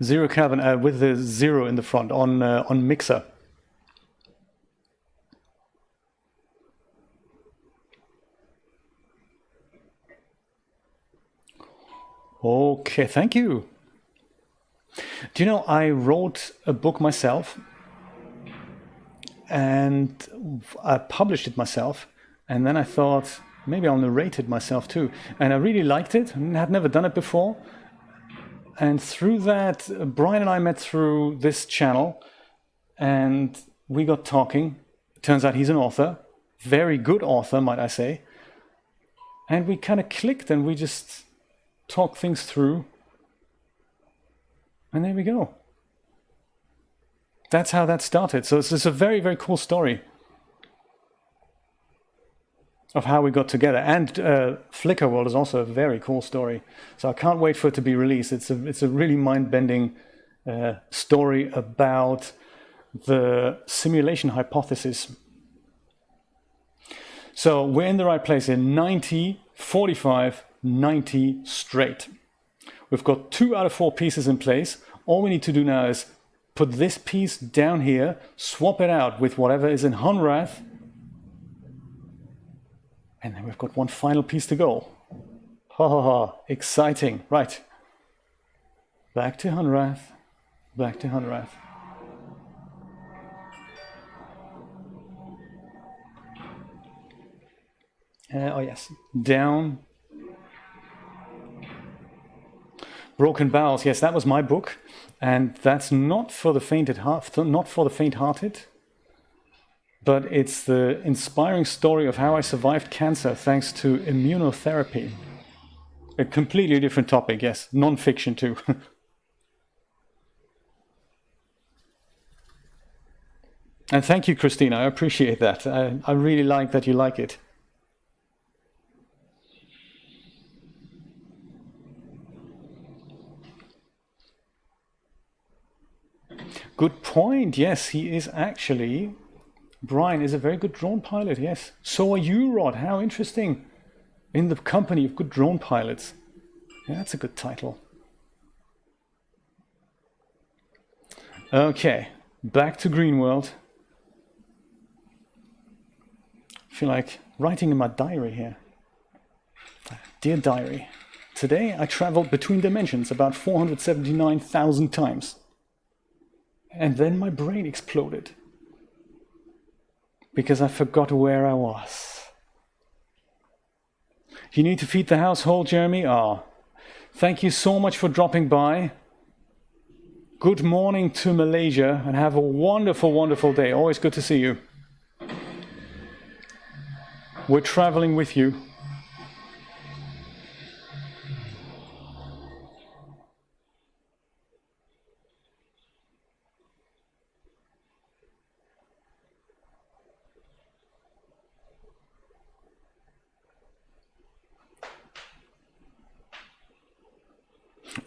Zero Kelvin with the zero in the front on Mixer. Okay, thank you. Do you know, I wrote a book myself and I published it myself, and then I thought maybe I'll narrate it myself too. And I really liked it and had never done it before. And through that, Brian and I met through this channel and we got talking. Turns out he's an author. very good author, might I say. And we kind of clicked and we just talked things through. And there we go. That's how that started. So it's a very, very cool story of how we got together. And Flickr World is also a very cool story. So I can't wait for it to be released. It's a really mind-bending story about the simulation hypothesis. So we're in the right place here. 90, 45, 90 straight. We've got 2 out of 4 pieces in place. All we need to do now is put this piece down here, swap it out with whatever is in Hunrath, and then we've got one final piece to go. Ha ha ha, exciting. Right. Back to Hunrath, back to Hunrath. Oh yes, down. Broken Bowels, yes, that was my book, and that's not for the faint-hearted, but it's the inspiring story of how I survived cancer thanks to immunotherapy. A completely different topic, yes, non-fiction too. And thank you, Christina, I appreciate that. I really like that you like it. Good point. Yes, he is actually. Brian is a very good drone pilot, yes. So are you, Rod. How interesting. In the company of good drone pilots. Yeah, that's a good title. Okay, back to Green World. I feel like writing in my diary here. Dear diary, today I traveled between dimensions about 479,000 times. And then my brain exploded because I forgot where I was. You need to feed the household, Jeremy? Ah, thank you so much for dropping by. Good morning to Malaysia and have a wonderful, wonderful day. Always good to see you. We're traveling with you.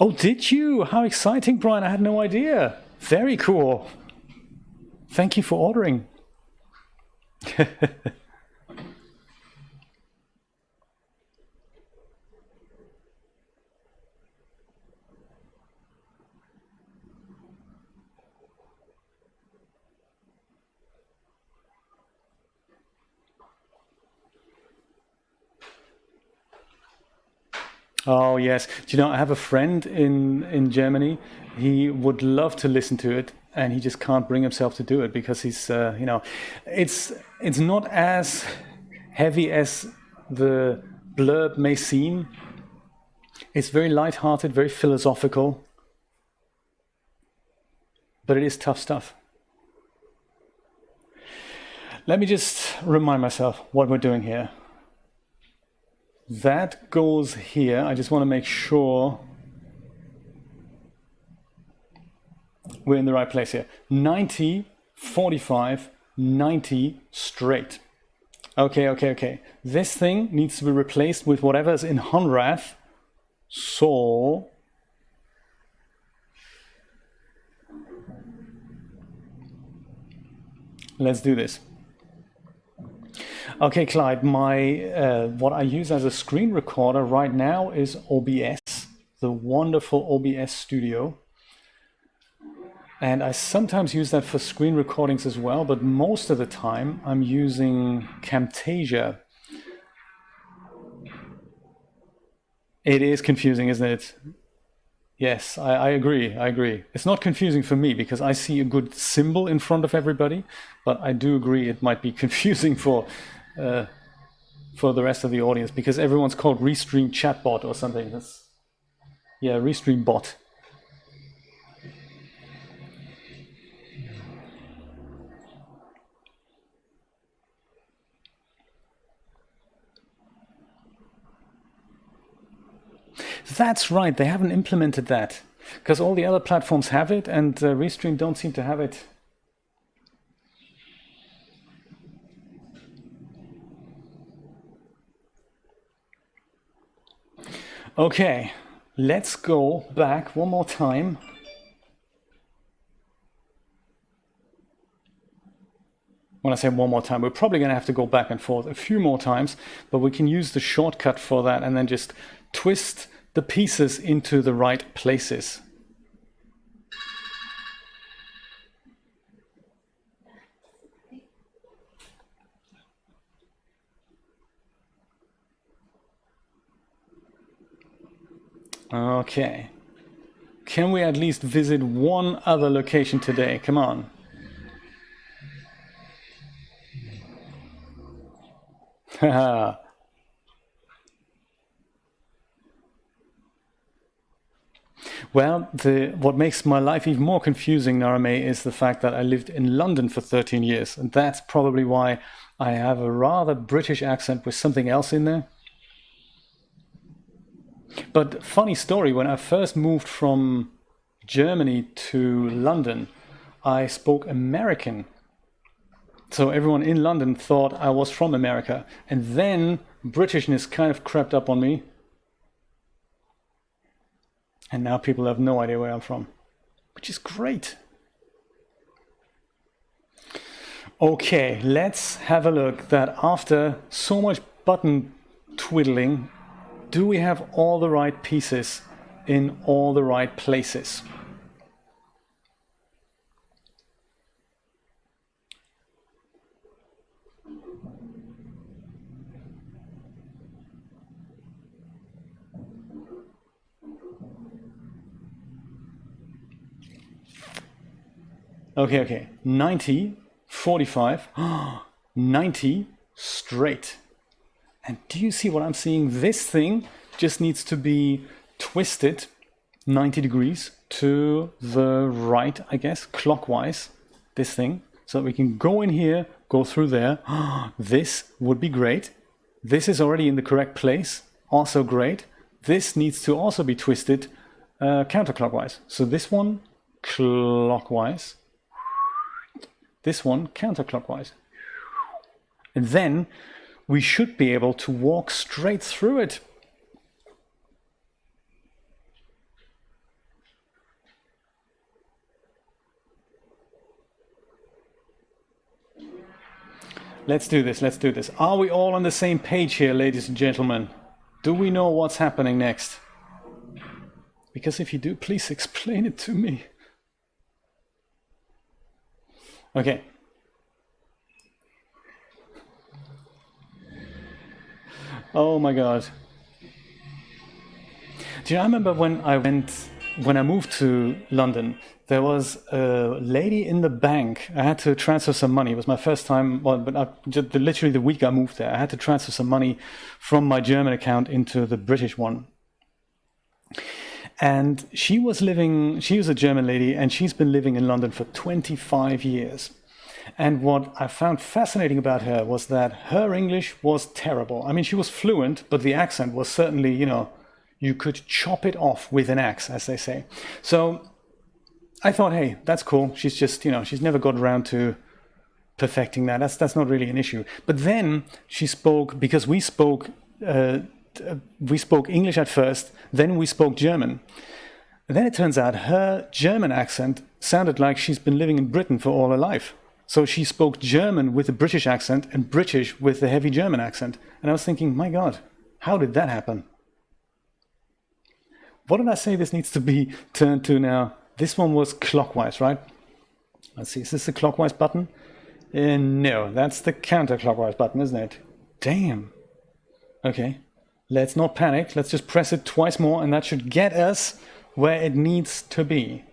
Oh, did you? How exciting, Brian. I had no idea. Very cool. Thank you for ordering. Oh, yes. Do you know, I have a friend in Germany. He would love to listen to it, and he just can't bring himself to do it because he's, you know, it's not as heavy as the blurb may seem. It's very light-hearted, very philosophical, but it is tough stuff. Let me just remind myself what we're doing here. That goes here. I just want to make sure we're in the right place here. 90, 45, 90 straight. Okay. This thing needs to be replaced with whatever's in Hunrath. So let's do this. Okay, Clyde, my what I use as a screen recorder right now is OBS, the wonderful OBS Studio. And I sometimes use that for screen recordings as well, but most of the time I'm using Camtasia. It is confusing, isn't it? Yes, I agree. It's not confusing for me because I see a good symbol in front of everybody, but I do agree it might be confusing for the rest of the audience because everyone's called Restream Chatbot or something. Yeah, Restream Bot. That's right, they haven't implemented that. Because all the other platforms have it, and Restream don't seem to have it. Okay, let's go back one more time. When I say one more time, we're probably going to have to go back and forth a few more times, but we can use the shortcut for that and then just twist the pieces into the right places. Okay. Can we at least visit one other location today? Come on. Haha. Well, what makes my life even more confusing, Narame, is the fact that I lived in London for 13 years. And that's probably why I have a rather British accent with something else in there. But funny story, when I first moved from Germany to London, I spoke American. So everyone in London thought I was from America. And then Britishness kind of crept up on me. And now people have no idea where I'm from, which is great. Okay, let's have a look that after so much button twiddling, do we have all the right pieces in all the right places? Okay, 90, 45, 90, straight. And do you see what I'm seeing? This thing just needs to be twisted 90 degrees to the right, I guess, clockwise, this thing. So that we can go in here, go through there. This would be great. This is already in the correct place, also great. This needs to also be twisted counterclockwise. So this one, clockwise. This one, counterclockwise. And then we should be able to walk straight through it. Let's do this, let's do this. Are we all on the same page here, ladies and gentlemen? Do we know what's happening next? Because if you do, please explain it to me. Okay. Oh my God. Do you remember when I moved to London, there was a lady in the bank. I had to transfer some money. It was my first time, literally the week I moved there, I had to transfer some money from my German account into the British one. And she was a German lady, and she's been living in London for 25 years. And what I found fascinating about her was that her English was terrible. I mean, she was fluent, but the accent was certainly, you could chop it off with an axe, as they say. So I thought, hey, that's cool. She's just, she's never got around to perfecting that. That's not really an issue. But then she spoke, because we spoke English at first, then we spoke German. And then it turns out her German accent sounded like she's been living in Britain for all her life. So she spoke German with a British accent and British with a heavy German accent. And I was thinking, my God, how did that happen? What did I say this needs to be turned to now? This one was clockwise, right? Let's see, is this the clockwise button? No, that's the counterclockwise button, isn't it? Damn. Okay, let's not panic. Let's just press it twice more, and that should get us where it needs to be.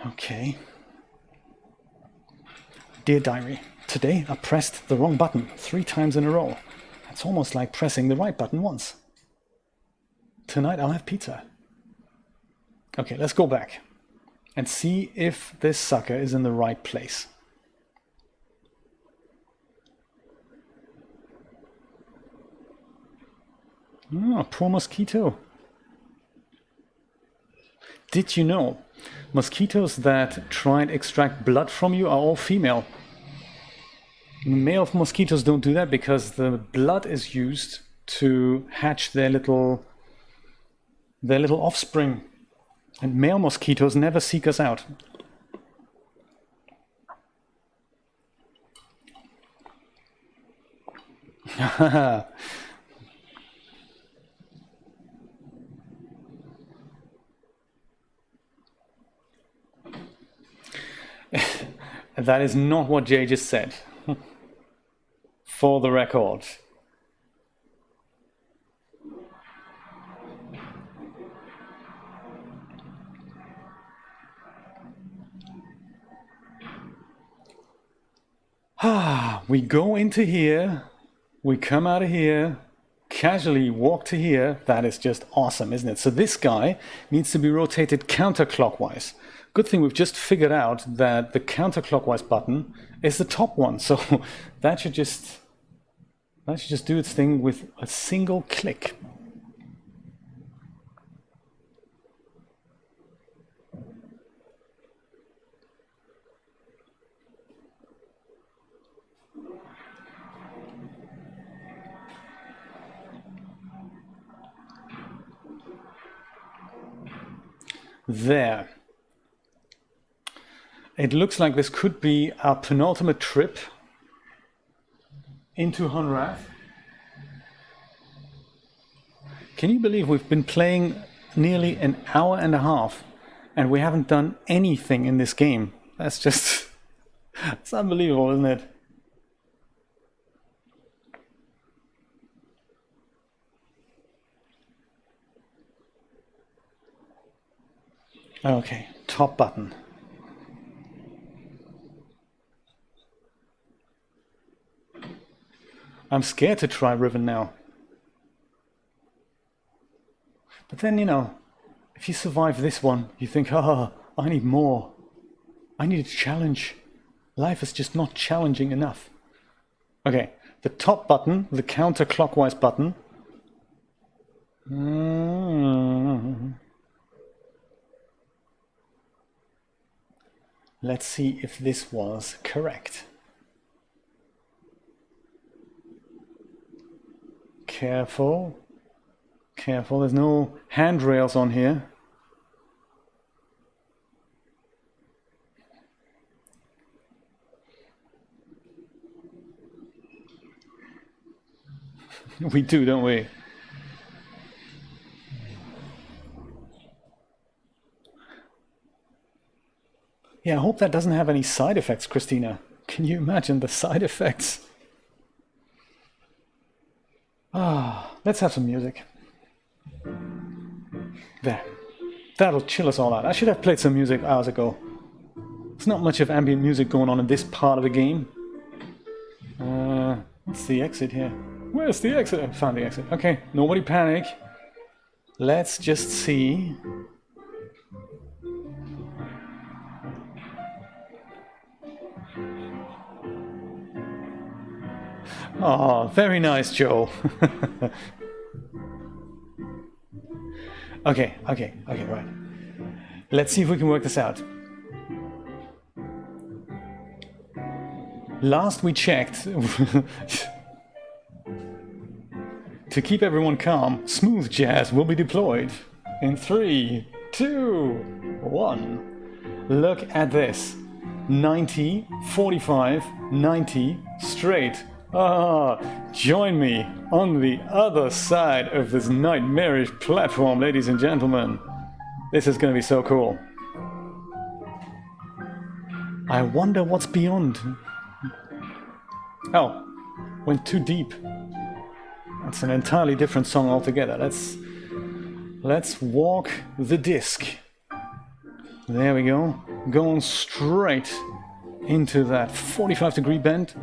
Okay. Dear diary, today I pressed the wrong button 3 times in a row. It's almost like pressing the right button once. Tonight I'll have pizza. Okay, let's go back and see if this sucker is in the right place. Oh, poor mosquito. Did you know mosquitoes that try and extract blood from you are all female? Male mosquitoes don't do that because the blood is used to hatch their little offspring. And male mosquitoes never seek us out. That is not what Jay just said. For the record. We go into here, we come out of here, casually walk to here. That is just awesome, isn't it? So this guy needs to be rotated counterclockwise. Good thing we've just figured out that the counterclockwise button is the top one. So that should just do its thing with a single click. There. It looks like this could be our penultimate trip into Honrath. Can you believe we've been playing nearly an hour and a half and we haven't done anything in this game? That's just... it's unbelievable, isn't it? Okay, top button. I'm scared to try Riven now. But then, you know, if you survive this one, you think, oh, I need more. I need a challenge. Life is just not challenging enough. Okay, the top button, the counterclockwise button. Let's see if this was correct. Careful. Careful, there's no handrails on here. We do, don't we? Yeah, I hope that doesn't have any side effects, Christina. Can you imagine the side effects? Let's have some music. There. That'll chill us all out. I should have played some music hours ago. There's not much of ambient music going on in this part of the game. What's the exit here? Where's the exit? I found the exit. Okay, nobody panic. Let's just see. Oh, very nice, Joe. Okay, right. Let's see if we can work this out. Last we checked, to keep everyone calm, smooth jazz will be deployed in 3, 2, 1. Look at this. 90, 45, 90, straight. Join me on the other side of this nightmarish platform, ladies and gentlemen. This is going to be so cool. I wonder what's beyond. Oh, went too deep. That's an entirely different song altogether. Let's walk the disc. There we go. Going straight into that 45-degree bend.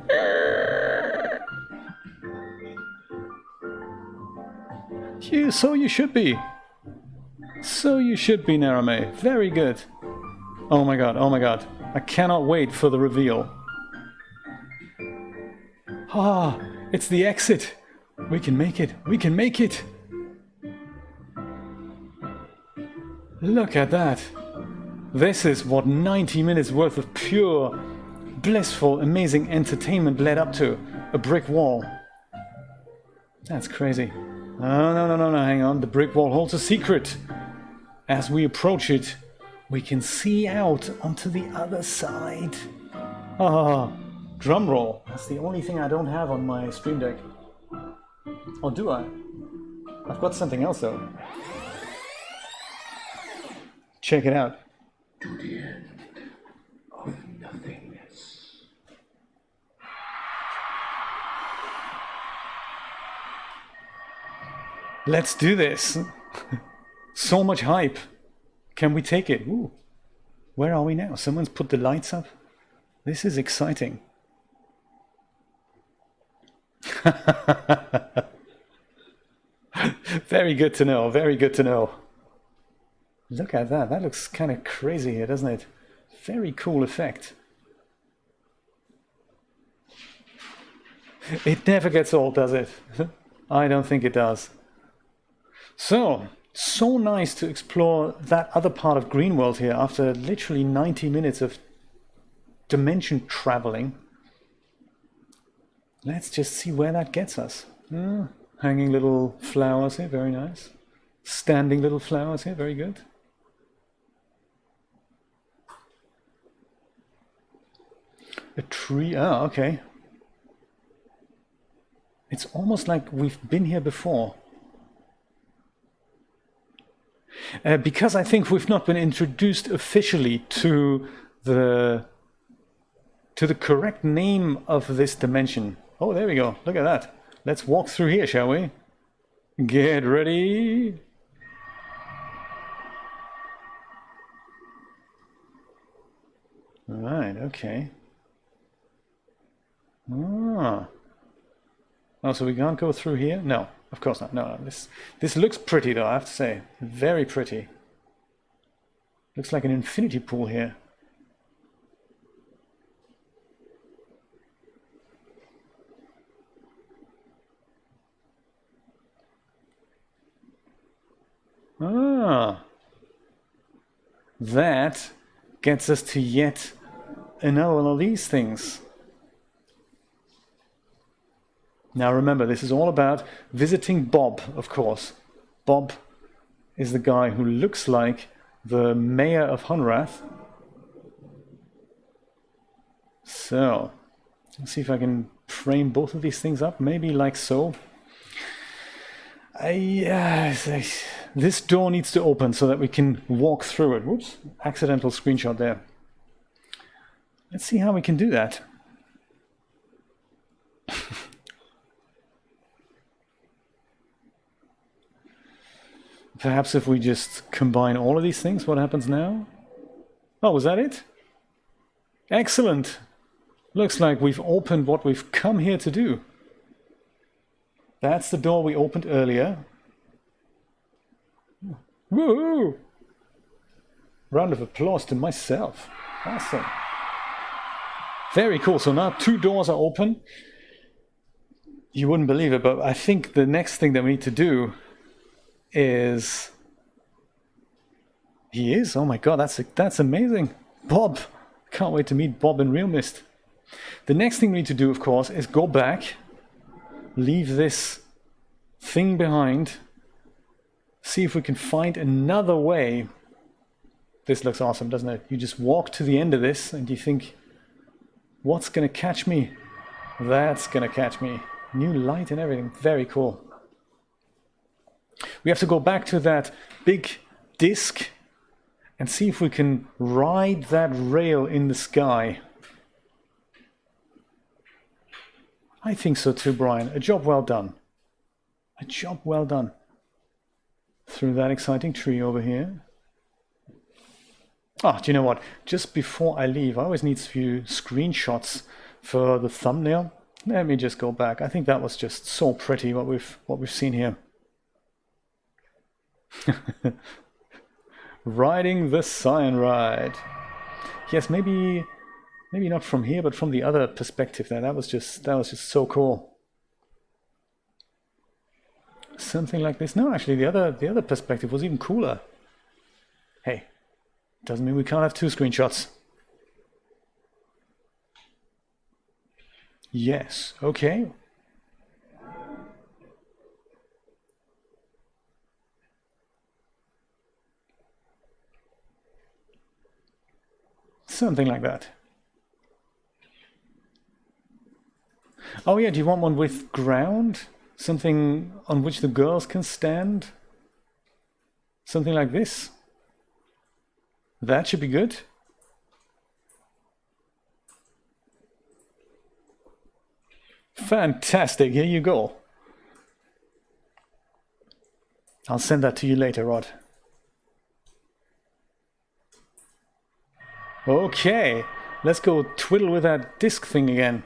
So you should be. So you should be, Narame. Very good. Oh my god, oh my god. I cannot wait for the reveal. It's the exit. We can make it. We can make it. Look at that. This is what 90 minutes worth of pure, blissful, amazing entertainment led up to. A brick wall. That's crazy. Oh, no, hang on. The brick wall holds a secret. As we approach it, we can see out onto the other side. Ah, drum roll. That's the only thing I don't have on my Stream Deck. Or do I? I've got something else though. Check it out. To the end of nothingness. Let's do this. So much hype. Can we take it? Ooh. Where are we now? Someone's put the lights up. This is exciting. Very good to know. Very good to know. Look at that. That looks kind of crazy here, doesn't it? Very cool effect. It never gets old, does it? I don't think it does. So nice to explore that other part of Greenworld here after literally 90 minutes of dimension traveling. Let's just see where that gets us. Hanging little flowers here, very nice. Standing little flowers here, very good. A tree, okay. It's almost like we've been here before. Because I think we've not been introduced officially to the correct name of this dimension. Oh, there we go. Look at that. Let's walk through here, shall we? Get ready. All right, okay. Oh, so we can't go through here? No, of course not. No. This looks pretty though, I have to say. Very pretty. Looks like an infinity pool here. That gets us to yet another one of these things. Now remember, this is all about visiting Bob, of course. Bob is the guy who looks like the mayor of Hunrath. So, let's see if I can frame both of these things up, maybe like so. This door needs to open so that we can walk through it. Whoops, accidental screenshot there. Let's see how we can do that. Perhaps if we just combine all of these things, what happens now? Oh, was that it? Excellent. Looks like we've opened what we've come here to do. That's the door we opened earlier. Woohoo! Round of applause to myself. Awesome. Very cool. So now 2 doors are open. You wouldn't believe it, but I think the next thing that we need to do is... He is? Oh my god, that's amazing. Bob. Can't wait to meet Bob in Real Mist. The next thing we need to do, of course, is go back, leave this thing behind, see if we can find another way. This looks awesome, doesn't it? You just walk to the end of this and you think, what's going to catch me? That's going to catch me. New light and everything. Very cool. We have to go back to that big disc and see if we can ride that rail in the sky. I think so too, Brian. A job well done. A job well done. Through that exciting tree over here. Ah, do you know what? Just before I leave, I always need a few screenshots for the thumbnail. Let me just go back. I think that was just so pretty what we've seen here. Riding the Cyan Ride. Yes, maybe not from here, but from the other perspective there. That was just so cool. Something like this. No, actually the other perspective was even cooler. Hey, doesn't mean we can't have 2 screenshots. Yes, okay. Something like that. Oh yeah, do you want one with ground? Something on which the girls can stand? Something like this? That should be good. Fantastic, here you go. I'll send that to you later, Rod. Okay, let's go twiddle with that disc thing again.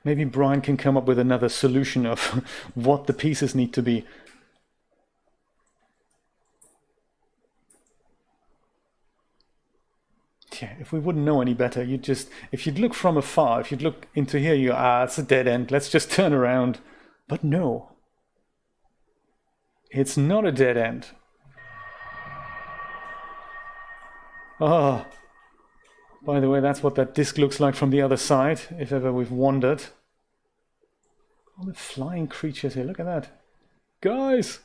Maybe Brian can come up with another solution of what the pieces need to be. Yeah, if we wouldn't know any better, you'd just, if you'd look from afar, if you'd look into here, you go, it's a dead end, let's just turn around. But no, it's not a dead end. Oh, by the way, that's what that disc looks like from the other side, if ever we've wandered. All the flying creatures here, look at that. Guys,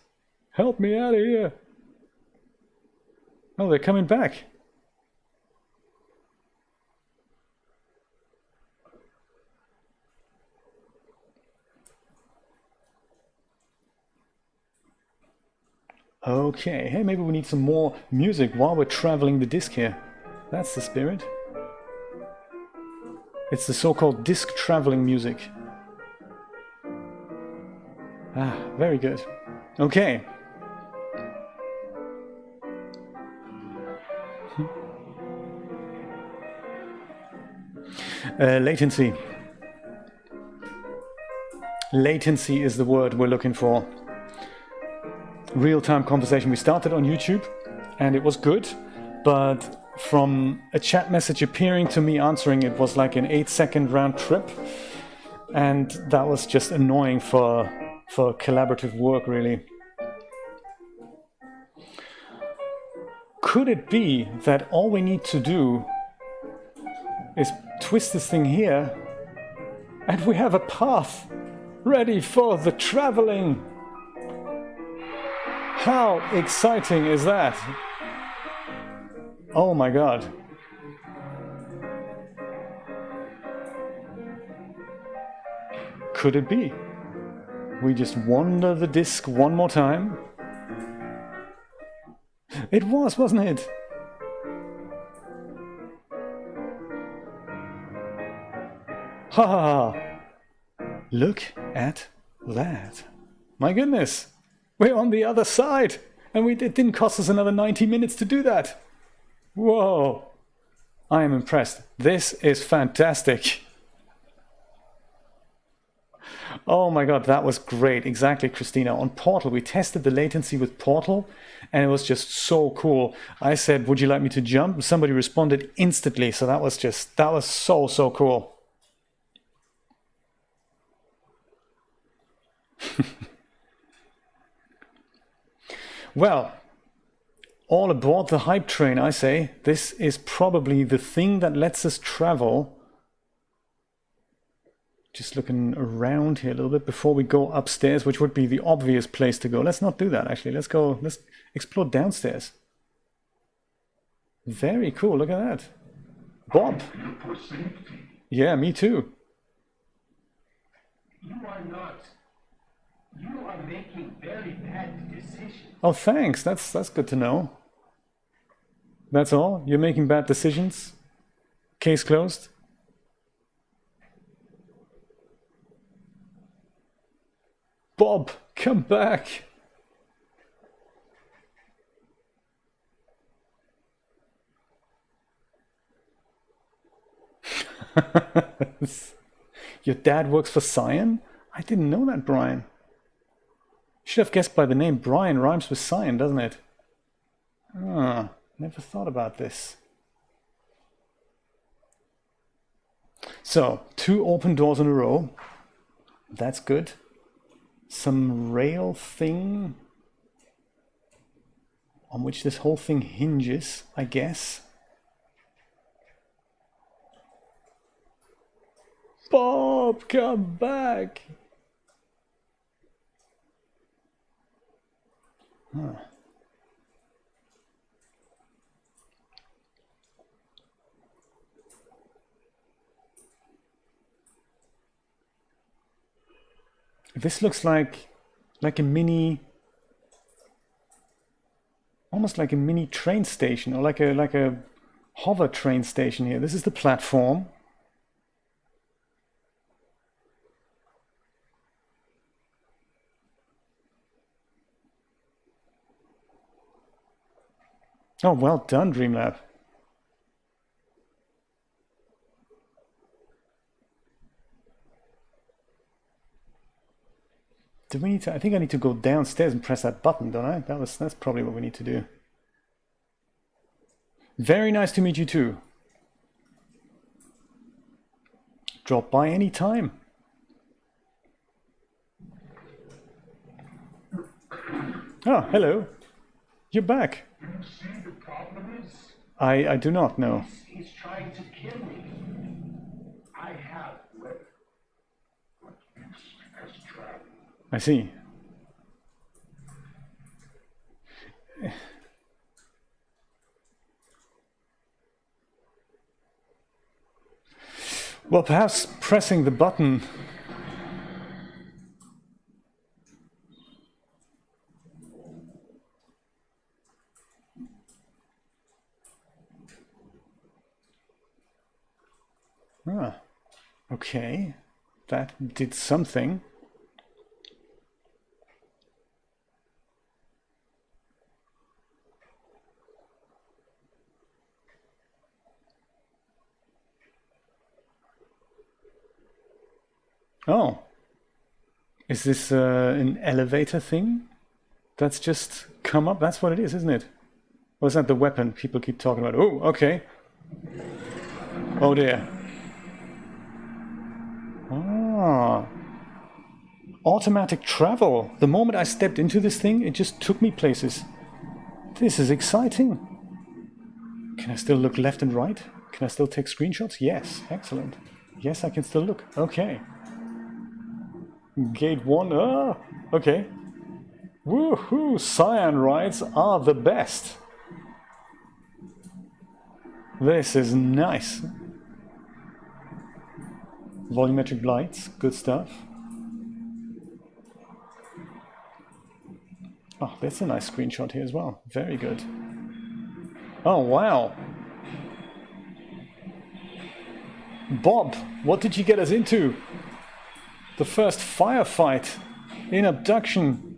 help me out of here. Oh, they're coming back. Okay, hey, maybe we need some more music while we're traveling the disc here. That's the spirit. It's the so-called disc traveling music. Ah, very good. Okay. Latency. Latency is the word we're looking for. Real-time conversation. We started on YouTube and it was good, but from a chat message appearing to me answering it was like an 8-second round trip, and that was just annoying for collaborative work, really. Could it be that all we need to do is twist this thing here and we have a path ready for the traveling? How exciting is that? Oh my god. Could it be? We just wander the disc one more time? It was, wasn't it? Ha ha ha! Look at that. My goodness! We're on the other side! And it didn't cost us another 90 minutes to do that. Whoa! I am impressed. This is fantastic. Oh my god, that was great. Exactly, Christina. On Portal, we tested the latency with Portal, and it was just so cool. I said, would you like me to jump? Somebody responded instantly, so that was so cool. Well, all aboard the hype train, I say. This is probably the thing that lets us travel. Just looking around here a little bit before we go upstairs, which would be the obvious place to go. Let's not do that, actually. Let's explore downstairs. Very cool, look at that. Bob. Yeah, me too. You are not. You are making very bad decisions. Oh, thanks. That's good to know. That's all? You're making bad decisions? Case closed? Bob, come back! Your dad works for Cyan? I didn't know that, Brian. Should have guessed by the name. Brian rhymes with Cyan, doesn't it? Ah, never thought about this. So, 2 open doors in a row. That's good. Some rail thing. on which this whole thing hinges, I guess. Bob, come back! Huh. This looks like a mini, almost like a mini train station, or like a hover train station here. This is the platform. Oh, well done, Dreamlab. Do we need to? I think I need to go downstairs and press that button, don't I? That's probably what we need to do. Very nice to meet you too. Drop by any time. Oh, hello. You're back. You see the problem is? I do not know. He's trying to kill me. I have weapons. What has traveled? I see. Well, perhaps pressing the button. Ah, okay. That did something. Oh, is this an elevator thing? That's just come up? That's what it is, isn't it? Or is that the weapon people keep talking about? Oh, okay. Oh dear. Ah. Automatic travel. The moment I stepped into this thing, it just took me places. This is exciting. Can I still look left and right? Can I still take screenshots? Yes, excellent. Yes, I can still look. Okay. Gate 1, okay. Woohoo, cyan rides are the best. This is nice. Volumetric lights, good stuff. Oh, that's a nice screenshot here as well. Very good. Oh, wow. Bob, what did you get us into? The first firefight in Abduction.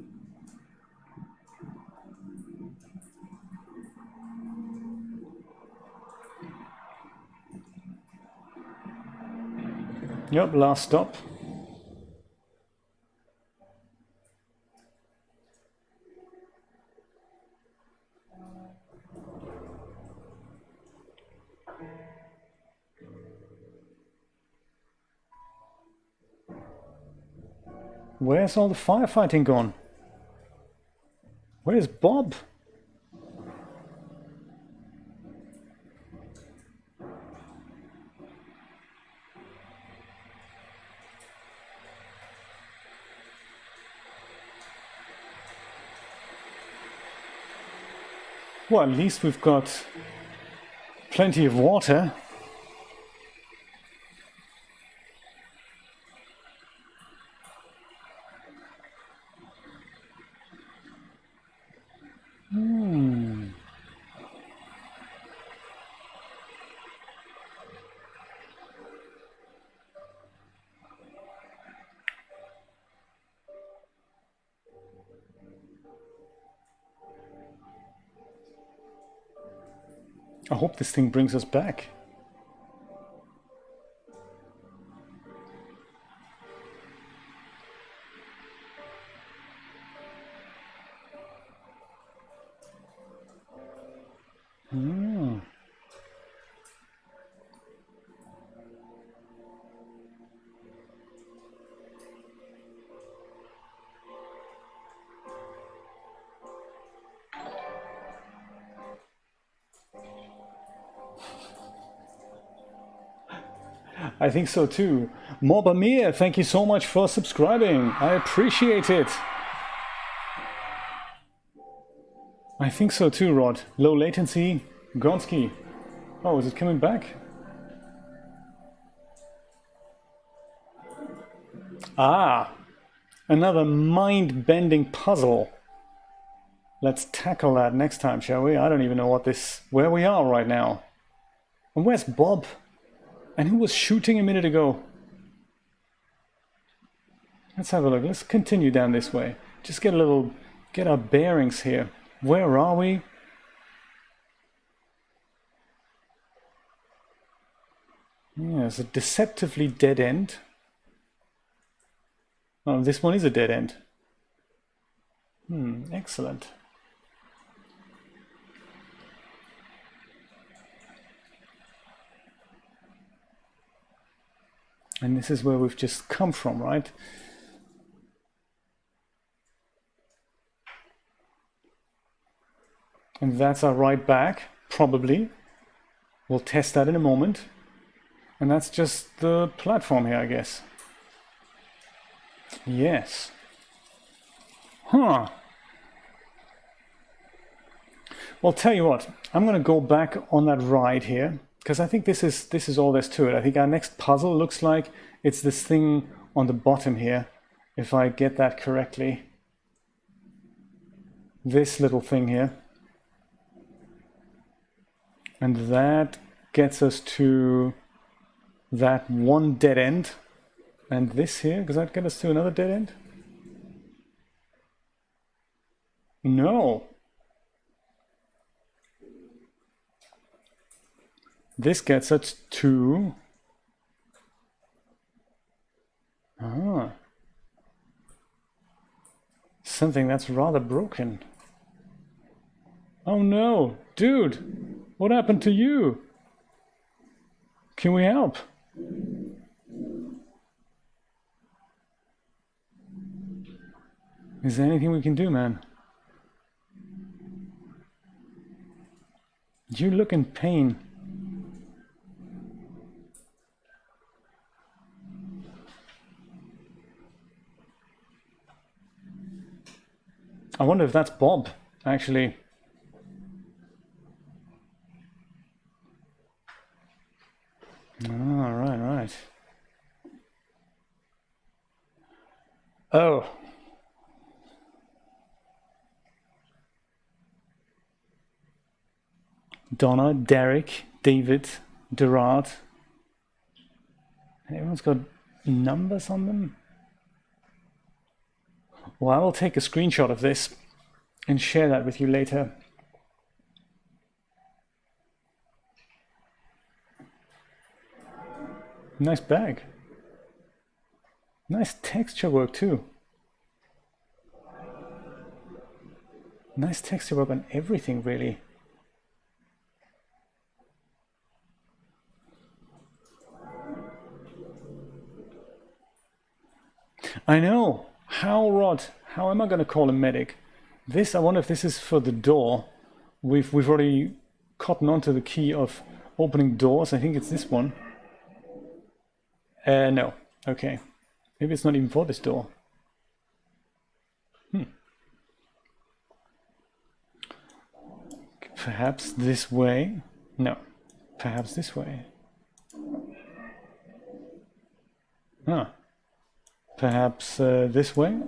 Yep, last stop. Where's all the firefighting gone? Where's Bob? Well, at least we've got plenty of water. I hope this thing brings us back. I think so too. Mobamir, thank you so much for subscribing. I appreciate it. I think so too, Rod. Low latency, Gonski. Oh, is it coming back? Ah, another mind-bending puzzle. Let's tackle that next time, shall we? I don't even know where we are right now. And where's Bob? And who was shooting a minute ago? Let's have a look. Let's continue down this way. Just get our bearings here. Where are we? Yeah, it's a deceptively dead end. Oh, this one is a dead end. Excellent. And this is where we've just come from, right? And that's our right back, probably. We'll test that in a moment. And that's just the platform here, I guess. Yes. Huh. Well, tell you what, I'm going to go back on that ride here, because I think this is all there's to it. I think our next puzzle looks like it's this thing on the bottom here, if I get that correctly. This little thing here. And that gets us to that one dead end. And this here, does that get us to another dead end? No. This gets us to... something that's rather broken. Oh no, dude, what happened to you? Can we help? Is there anything we can do, man? You look in pain. I wonder if that's Bob, actually. Oh, right. Oh. Donna, Derek, David, Gerard. Everyone's got numbers on them. Well, I will take a screenshot of this and share that with you later. Nice bag. Nice texture work too. Nice texture work on everything, really. I know. How, Rod? How am I going to call a medic? This, I wonder if this is for the door. We've already cottoned onto the key of opening doors. I think it's this one. No. Okay. Maybe it's not even for this door. Perhaps this way? No. Perhaps this way. Huh. Perhaps this way?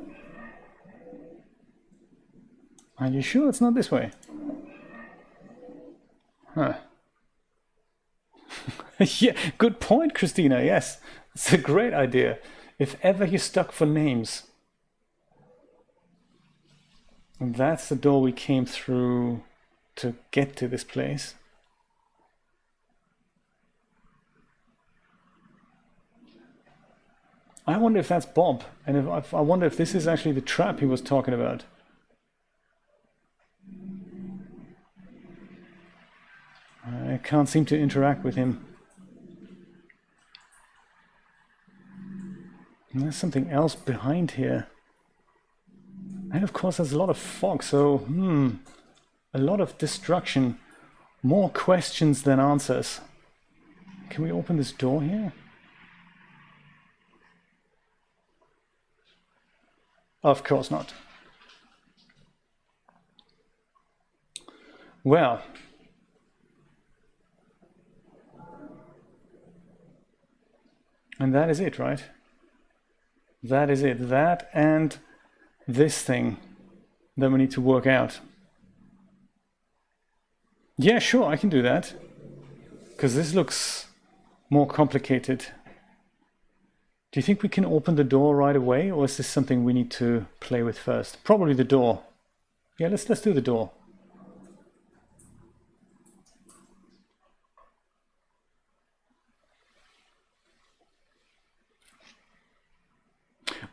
Are you sure it's not this way? Huh. Yeah, good point, Christina. Yes, it's a great idea. If ever you're stuck for names. And that's the door we came through to get to this place. I wonder if that's Bob, and I wonder if this is actually the trap he was talking about. I can't seem to interact with him. And there's something else behind here. And of course there's a lot of fog, so a lot of destruction. More questions than answers. Can we open this door here? Of course not. Well, and that is it, right? That is it. That and this thing that we need to work out. Yeah, sure, I can do that. Because this looks more complicated. Do you think we can open the door right away, or is this something we need to play with first? Probably the door. Yeah, let's do the door.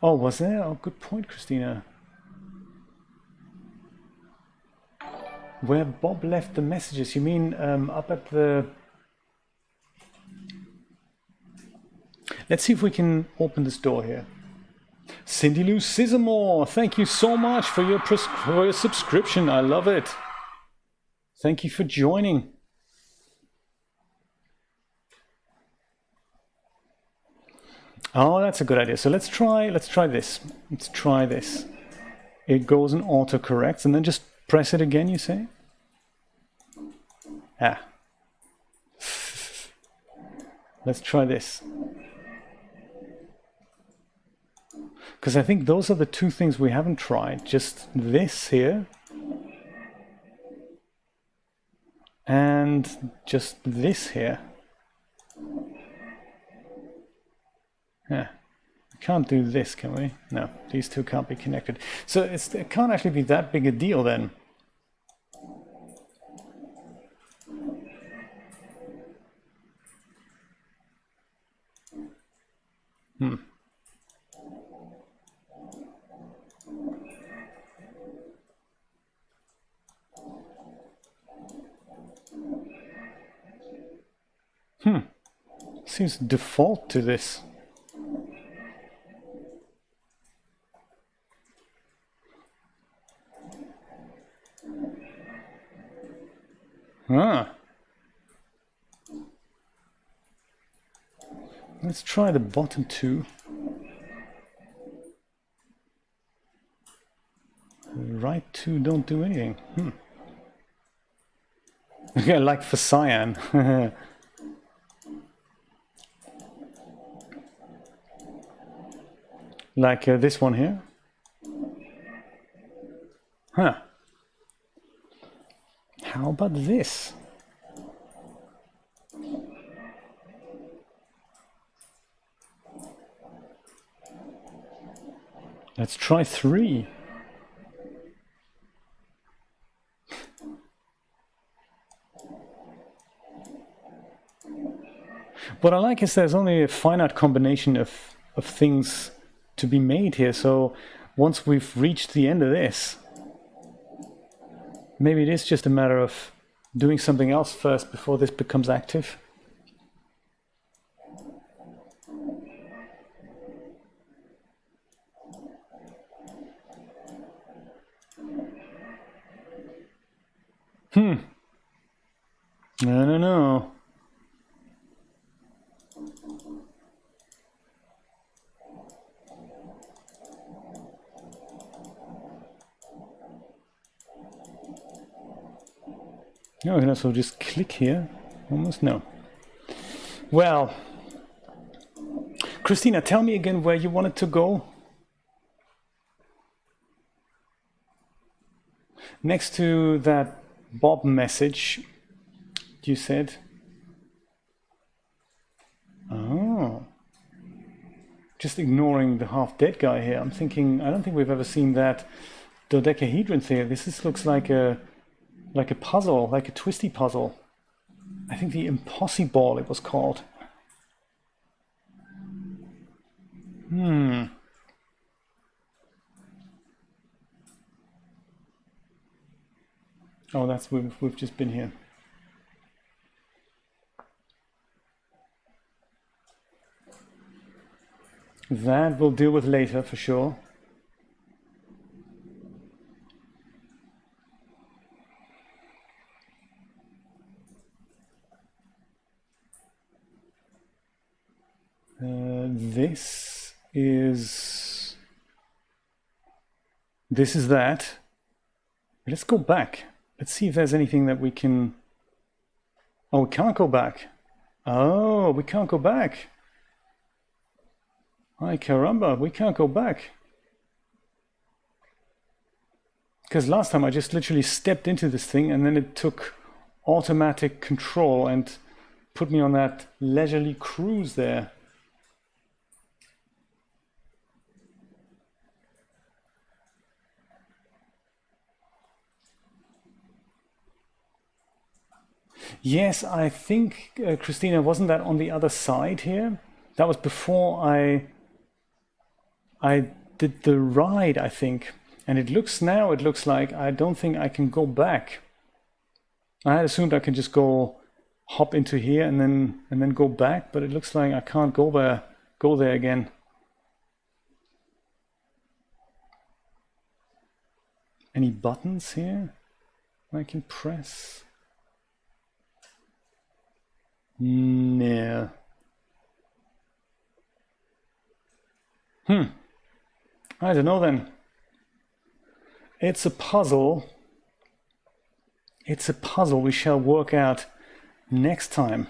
Oh, was there? Oh, good point, Christina. Where Bob left the messages, you mean up at the... Let's see if we can open this door here. Cindy Lou Sizamore, thank you so much for your subscription. I love it. Thank you for joining. Oh, that's a good idea. So let's try this. Let's try this. It goes and autocorrects, and then just press it again, you say? Ah. Let's try this. Because I think those are the two things we haven't tried. Just this here. And just this here. Yeah. We can't do this, can we? No, these two can't be connected. So it can't actually be that big a deal then. Seems default to this. Ah. Let's try the bottom two. The right two don't do anything. Yeah, like for cyan. Like this one here. Huh. How about this? Let's try 3. What I like is there's only a finite combination of things to be made here, so once we've reached the end of this, maybe it is just a matter of doing something else first before this becomes active. I don't know. No, I can also just click here. Almost no. Well, Christina, tell me again where you wanted to go. Next to that Bob message, you said. Oh. Just ignoring the half-dead guy here. I'm thinking, I don't think we've ever seen that dodecahedron here. This looks like a puzzle, like a twisty puzzle. I think the Impossiball it was called. Oh, that's we've just been here. That we'll deal with later for sure. This is This is that. Let's go back. Let's see if there's anything that we can... Oh, we can't go back. Oh, we can't go back. Ay caramba, we can't go back. Because last time I just literally stepped into this thing and then it took automatic control and put me on that leisurely cruise there. Yes, I think, Christina, wasn't that on the other side here? That was before I did the ride, I think. And it looks like I don't think I can go back. I had assumed I could just hop into here and then go back, but it looks like I can't go there again. Any buttons here I can press? No. I don't know then. It's a puzzle. It's a puzzle we shall work out next time.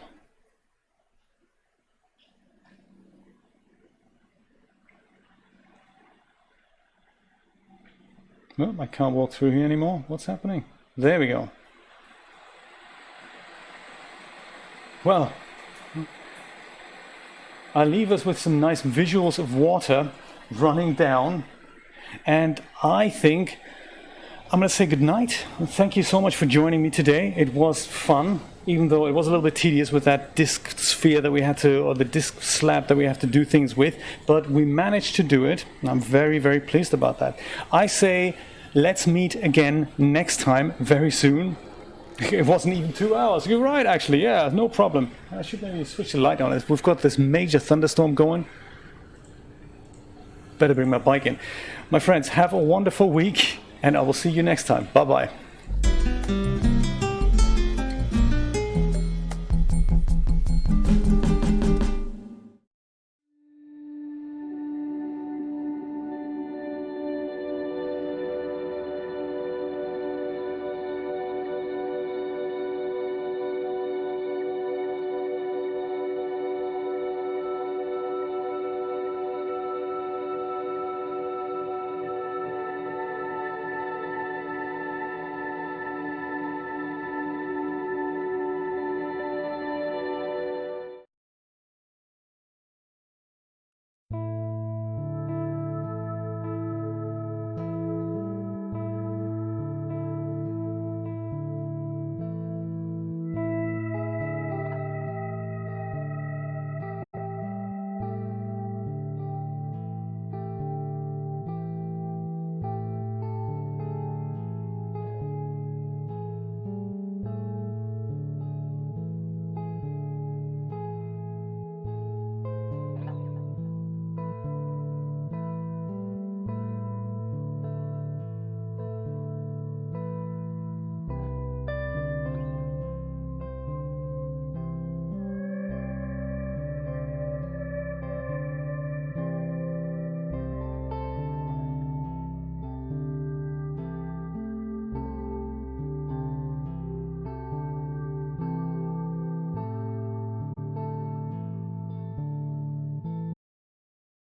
No, I can't walk through here anymore. What's happening? There we go. Well, I'll leave us with some nice visuals of water running down, and I think I'm going to say goodnight. Thank you so much for joining me today. It was fun, even though it was a little bit tedious with that disc sphere that we had to, or the disc slab that we have to do things with, but we managed to do it, and I'm very, very pleased about that. I say let's meet again next time, very soon. It wasn't even 2 hours. You're right, actually. Yeah, no problem. I should maybe switch the light on. We've got this major thunderstorm going. Better bring my bike in. My friends, have a wonderful week, and I will see you next time. Bye-bye.